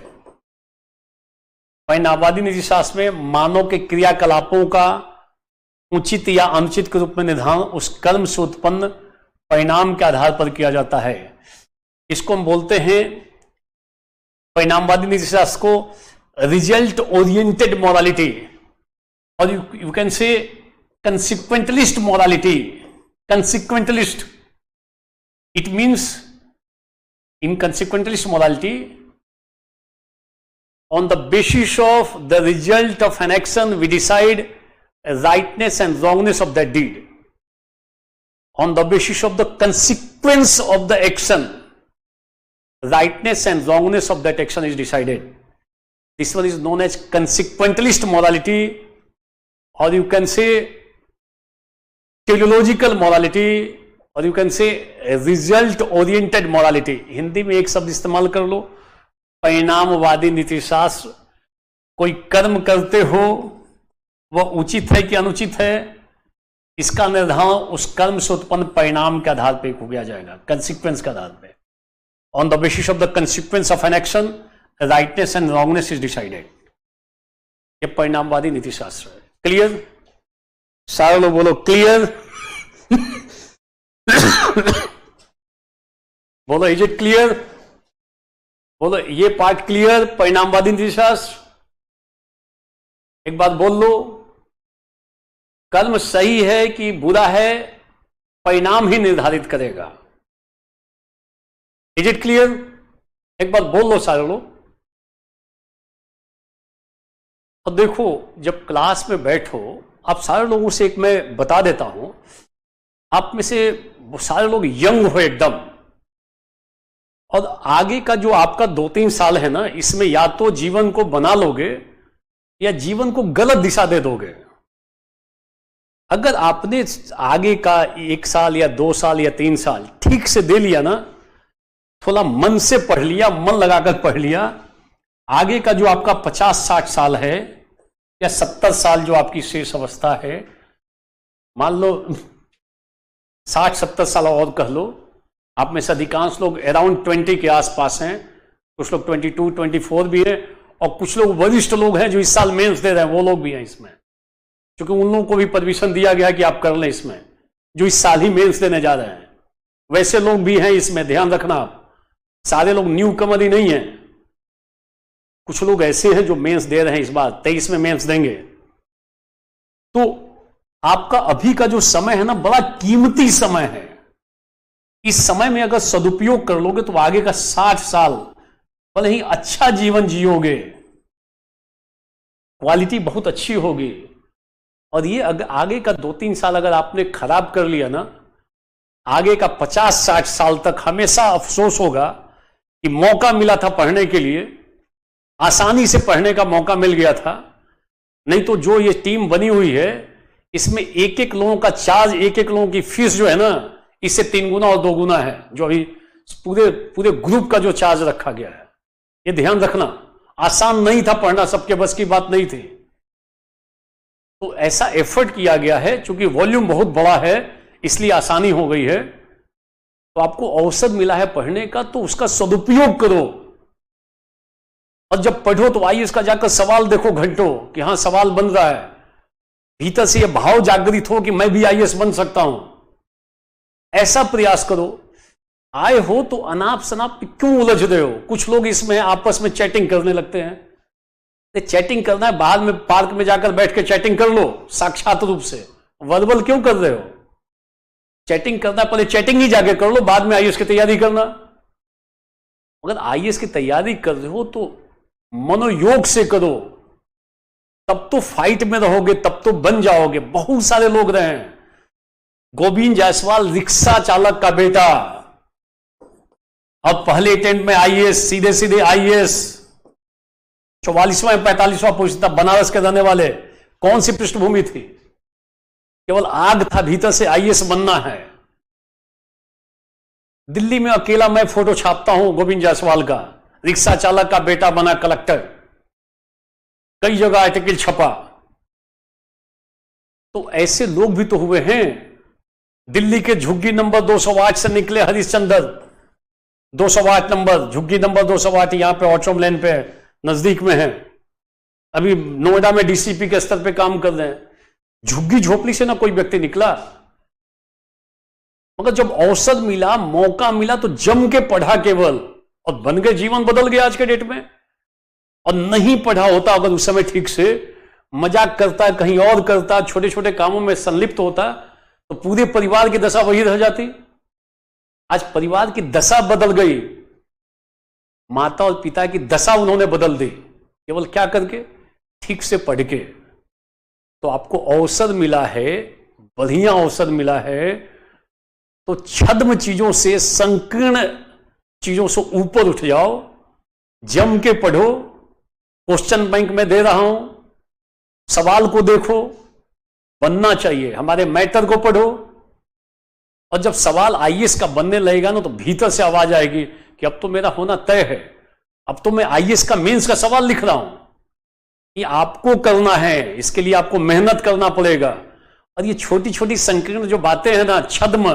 परिणामवादी नीति शास्त्र में मानव के क्रियाकलापों का उचित या अनुचित के रूप में निर्धारण उस कर्म से उत्पन्न परिणाम के आधार पर किया जाता है। इसको हम बोलते हैं, परिणामवादी नीति शास्त्र को, रिजल्ट ओरिएंटेड मोरालिटी, और you can say consequentialist morality. Consequentialist, it means in consequentialist morality, on the basis of the result of an action we decide rightness and wrongness of that deed. On the basis of the consequence of the action, rightness and wrongness of that action is decided. This one is known as consequentialist morality, or you can say teleological morality, और you can से result oriented morality. Hindi में एक शब्द इस्तेमाल कर लो, परिणामवादी नीतिशास्त्र। कोई कर्म करते हो वह उचित है कि अनुचित है, इसका निर्धारण उस कर्म से उत्पन्न परिणाम के आधार पर किया जाएगा, कंसिक्वेंस के आधार पर। On the basis of the consequence of an action rightness and wrongness is decided. ये परिणामवादी नीतिशास्त्र है। क्लियर? सारे लोग बोलो क्लियर। बोलो इज इट क्लियर? बोलो ये पार्ट क्लियर, परिणामवादी नीतिशास्त्र। एक बात बोल लो, कर्म सही है कि बुरा है परिणाम ही निर्धारित करेगा। Is it clear? एक बात बोल लो सारे लोग। और देखो, जब क्लास में बैठो, आप सारे लोगों से एक मैं बता देता हूं, आप में से सारे लोग यंग हो एकदम, और आगे का जो आपका 2-3 साल है ना, इसमें या तो जीवन को बना लोगे या जीवन को गलत दिशा दे दोगे। अगर आपने आगे का 1 साल या 2 साल या 3 साल ठीक से दे लिया ना, थोड़ा मन से पढ़ लिया, मन लगाकर पढ़ लिया, आगे का जो आपका 50-60 साल है या 70 साल जो आपकी शेष अवस्था है, मान लो 60-70 साल और कह लो, आप में से अधिकांश लोग अराउंड 20 के आसपास हैं, कुछ लोग 22-24 भी हैं, और कुछ लोग वरिष्ठ लोग हैं जो इस साल मेंस दे रहे हैं, वो लोग भी हैं इसमें, क्योंकि उन लोगों को भी परमिशन दिया गया कि आप कर लें इसमें, जो इस साल ही मेंस देने जा रहे हैं। वैसे लोग भी हैं इसमें, ध्यान रखना आप, सारे लोग न्यू कमर ही नहीं है। कुछ लोग ऐसे हैं जो मेंस दे रहे हैं इस बार, 23 में मेंस देंगे। तो आपका अभी का जो समय है ना, बड़ा कीमती समय है। इस समय में अगर सदुपयोग कर लोगे तो आगे का 60 साल भले ही अच्छा जीवन जियोगे, क्वालिटी बहुत अच्छी होगी। और ये अगर आगे का 2-3 साल अगर आपने खराब कर लिया ना, आगे का 50-60 साल तक हमेशा अफसोस होगा कि मौका मिला था पढ़ने के लिए, आसानी से पढ़ने का मौका मिल गया था। नहीं तो जो ये टीम बनी हुई है, इसमें एक-एक लोगों का चार्ज, एक-एक लोगों की फीस जो है ना, इससे 3 गुना और 2 गुना है, जो अभी पूरे ग्रुप का जो चार्ज रखा गया है। ये ध्यान रखना, आसान नहीं था पढ़ना, सबके बस की बात नहीं थी। तो ऐसा एफर्ट किया गया है, चूंकि वॉल्यूम बहुत बड़ा है इसलिए आसानी हो गई है। तो आपको अवसर मिला है पढ़ने का, तो उसका सदुपयोग करो। और जब पढ़ो तो आइए इसका जाकर सवाल देखो घंटों, कि हां सवाल बन रहा है, भीतर से यह भाव जागृत हो कि मैं भी आईएएस बन सकता हूं। ऐसा प्रयास करो। आए हो तो अनाप शनाप क्यों उलझ रहे हो? कुछ लोग इसमें आपस में चैटिंग करने लगते हैं। चैटिंग करना है, बाद में पार्क में जाकर बैठ के चैटिंग कर लो साक्षात रूप से। वर्बल क्यों कर रहे हो? चैटिंग करना है, पहले चैटिंग ही जाके कर लो, बाद में आईएएस की तैयारी करना। अगर आईएएस की तैयारी कर रहे हो तो मनोयोग से करो, तब तो फाइट में रहोगे, तब तो बन जाओगे। बहुत सारे लोग रहे हैं। गोविंद जायसवाल रिक्शा चालक का बेटा, अब पहले अटेम्प्ट में आईएएस, सीधे सीधे आईएएस, 44वां 45वां पोजीशन था। बनारस के रहने वाले, कौन सी पृष्ठभूमि थी? केवल आग था भीतर से, आईएएस बनना है। दिल्ली में अकेला मैं फोटो छापता हूं गोविंद जायसवाल का, रिक्शा चालक का बेटा बना कलेक्टर, कई जगह आर्टिकल छपा। तो ऐसे लोग भी तो हुए हैं। दिल्ली के झुग्गी नंबर 208 से निकले हरिश्चंद्र, 208 नंबर, झुग्गी नंबर 208 यहां पे ऑटोम लेन पे नजदीक में है। अभी नोएडा में डीसीपी के स्तर पे काम कर रहे हैं। झुग्गी झोपड़ी से ना कोई व्यक्ति निकला, मगर जब अवसर मिला, मौका मिला तो जम के पढ़ा केवल, और बन गए, जीवन बदल गया आज के डेट में। और नहीं पढ़ा होता अगर उस समय ठीक से, मजाक करता, कहीं और करता, छोटे छोटे कामों में संलिप्त होता, तो पूरे परिवार की दशा वही रह जाती। आज परिवार की दशा बदल गई, माता और पिता की दशा उन्होंने बदल दी, केवल क्या करके? ठीक से पढ़ के। तो आपको अवसर मिला है, बढ़िया अवसर मिला है, तो छद्म चीजों से, संकीर्ण चीजों से ऊपर उठ जाओ, जम के पढ़ो। क्वेश्चन बैंक में दे रहा हूं, सवाल को देखो, बनना चाहिए। हमारे मैटर को पढ़ो, और जब सवाल आईएएस का बनने लगेगा ना, तो भीतर से आवाज आएगी कि अब तो मेरा होना तय है, अब तो मैं आईएएस का मेंस का सवाल लिख रहा हूं। ये आपको करना है, इसके लिए आपको मेहनत करना पड़ेगा। और ये छोटी छोटी संकीर्ण जो बातें हैं ना, छद्म,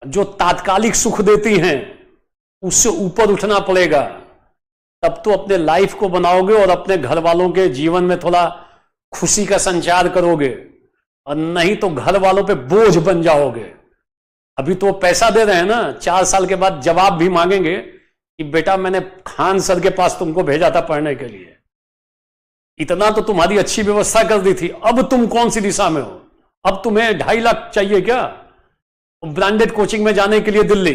जो तात्कालिक सुख देती हैं, उससे ऊपर उठना पड़ेगा। तब तो अपने लाइफ को बनाओगे और अपने घर वालों के जीवन में थोड़ा खुशी का संचार करोगे, और नहीं तो घर वालों पे बोझ बन जाओगे। अभी तो पैसा दे रहे हैं ना, 4 साल के बाद जवाब भी मांगेंगे कि बेटा मैंने खान सर के पास तुमको भेजा था पढ़ने के लिए, इतना तो तुम्हारी अच्छी व्यवस्था कर दी थी, अब तुम कौन सी दिशा में हो? अब तुम्हें 2.5 लाख चाहिए क्या ब्रांडेड कोचिंग में जाने के लिए दिल्ली?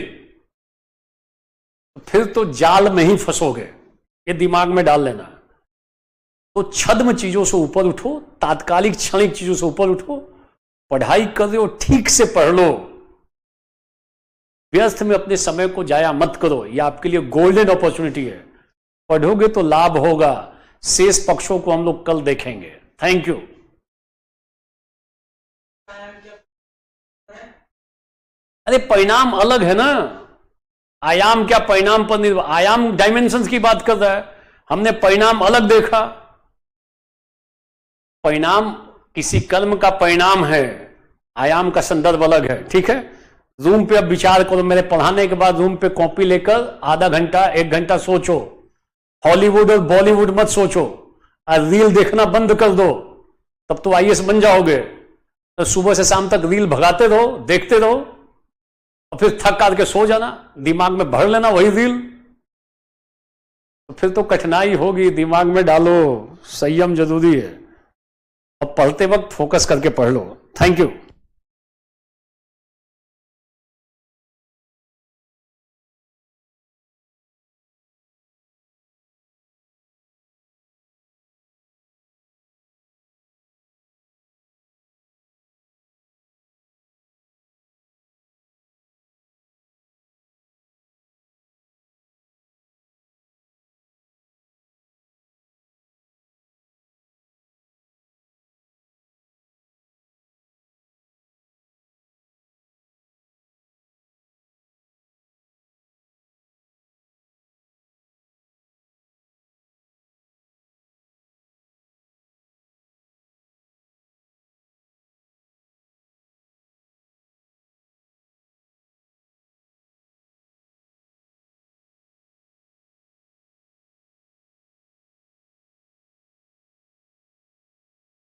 फिर तो जाल में ही फंसोगे, ये दिमाग में डाल लेना। तो छद्म चीजों से ऊपर उठो, तात्कालिक क्षणिक चीजों से ऊपर उठो, पढ़ाई कर रहे हो ठीक से पढ़ लो, व्यर्थ में अपने समय को जाया मत करो। यह आपके लिए गोल्डन अपॉर्चुनिटी है, पढ़ोगे तो लाभ होगा। शेष पक्षों को हम लोग कल देखेंगे। Thank you. अरे परिणाम अलग है ना, आयाम क्या परिणाम पर निर्भर, आयाम डायमेंशंस की बात कर रहा है, हमने परिणाम अलग देखा। परिणाम किसी कर्म का परिणाम है, आयाम का संदर्भ अलग है। ठीक है, रूम पे अब विचार करो, मेरे पढ़ाने के बाद रूम पे कॉपी लेकर आधा घंटा 1 घंटा सोचो, हॉलीवुड और बॉलीवुड मत सोचो, और रील देखना बंद कर दो, तब तो आईएएस बन जाओगे। तो सुबह से शाम तक रील भगाते रहो, देखते रहो, और फिर थक कर के सो जाना, दिमाग में भर लेना वही रील, तो फिर तो कठिनाई होगी। दिमाग में डालो, संयम जरूरी है, और पढ़ते वक्त फोकस करके पढ़ लो। Thank you.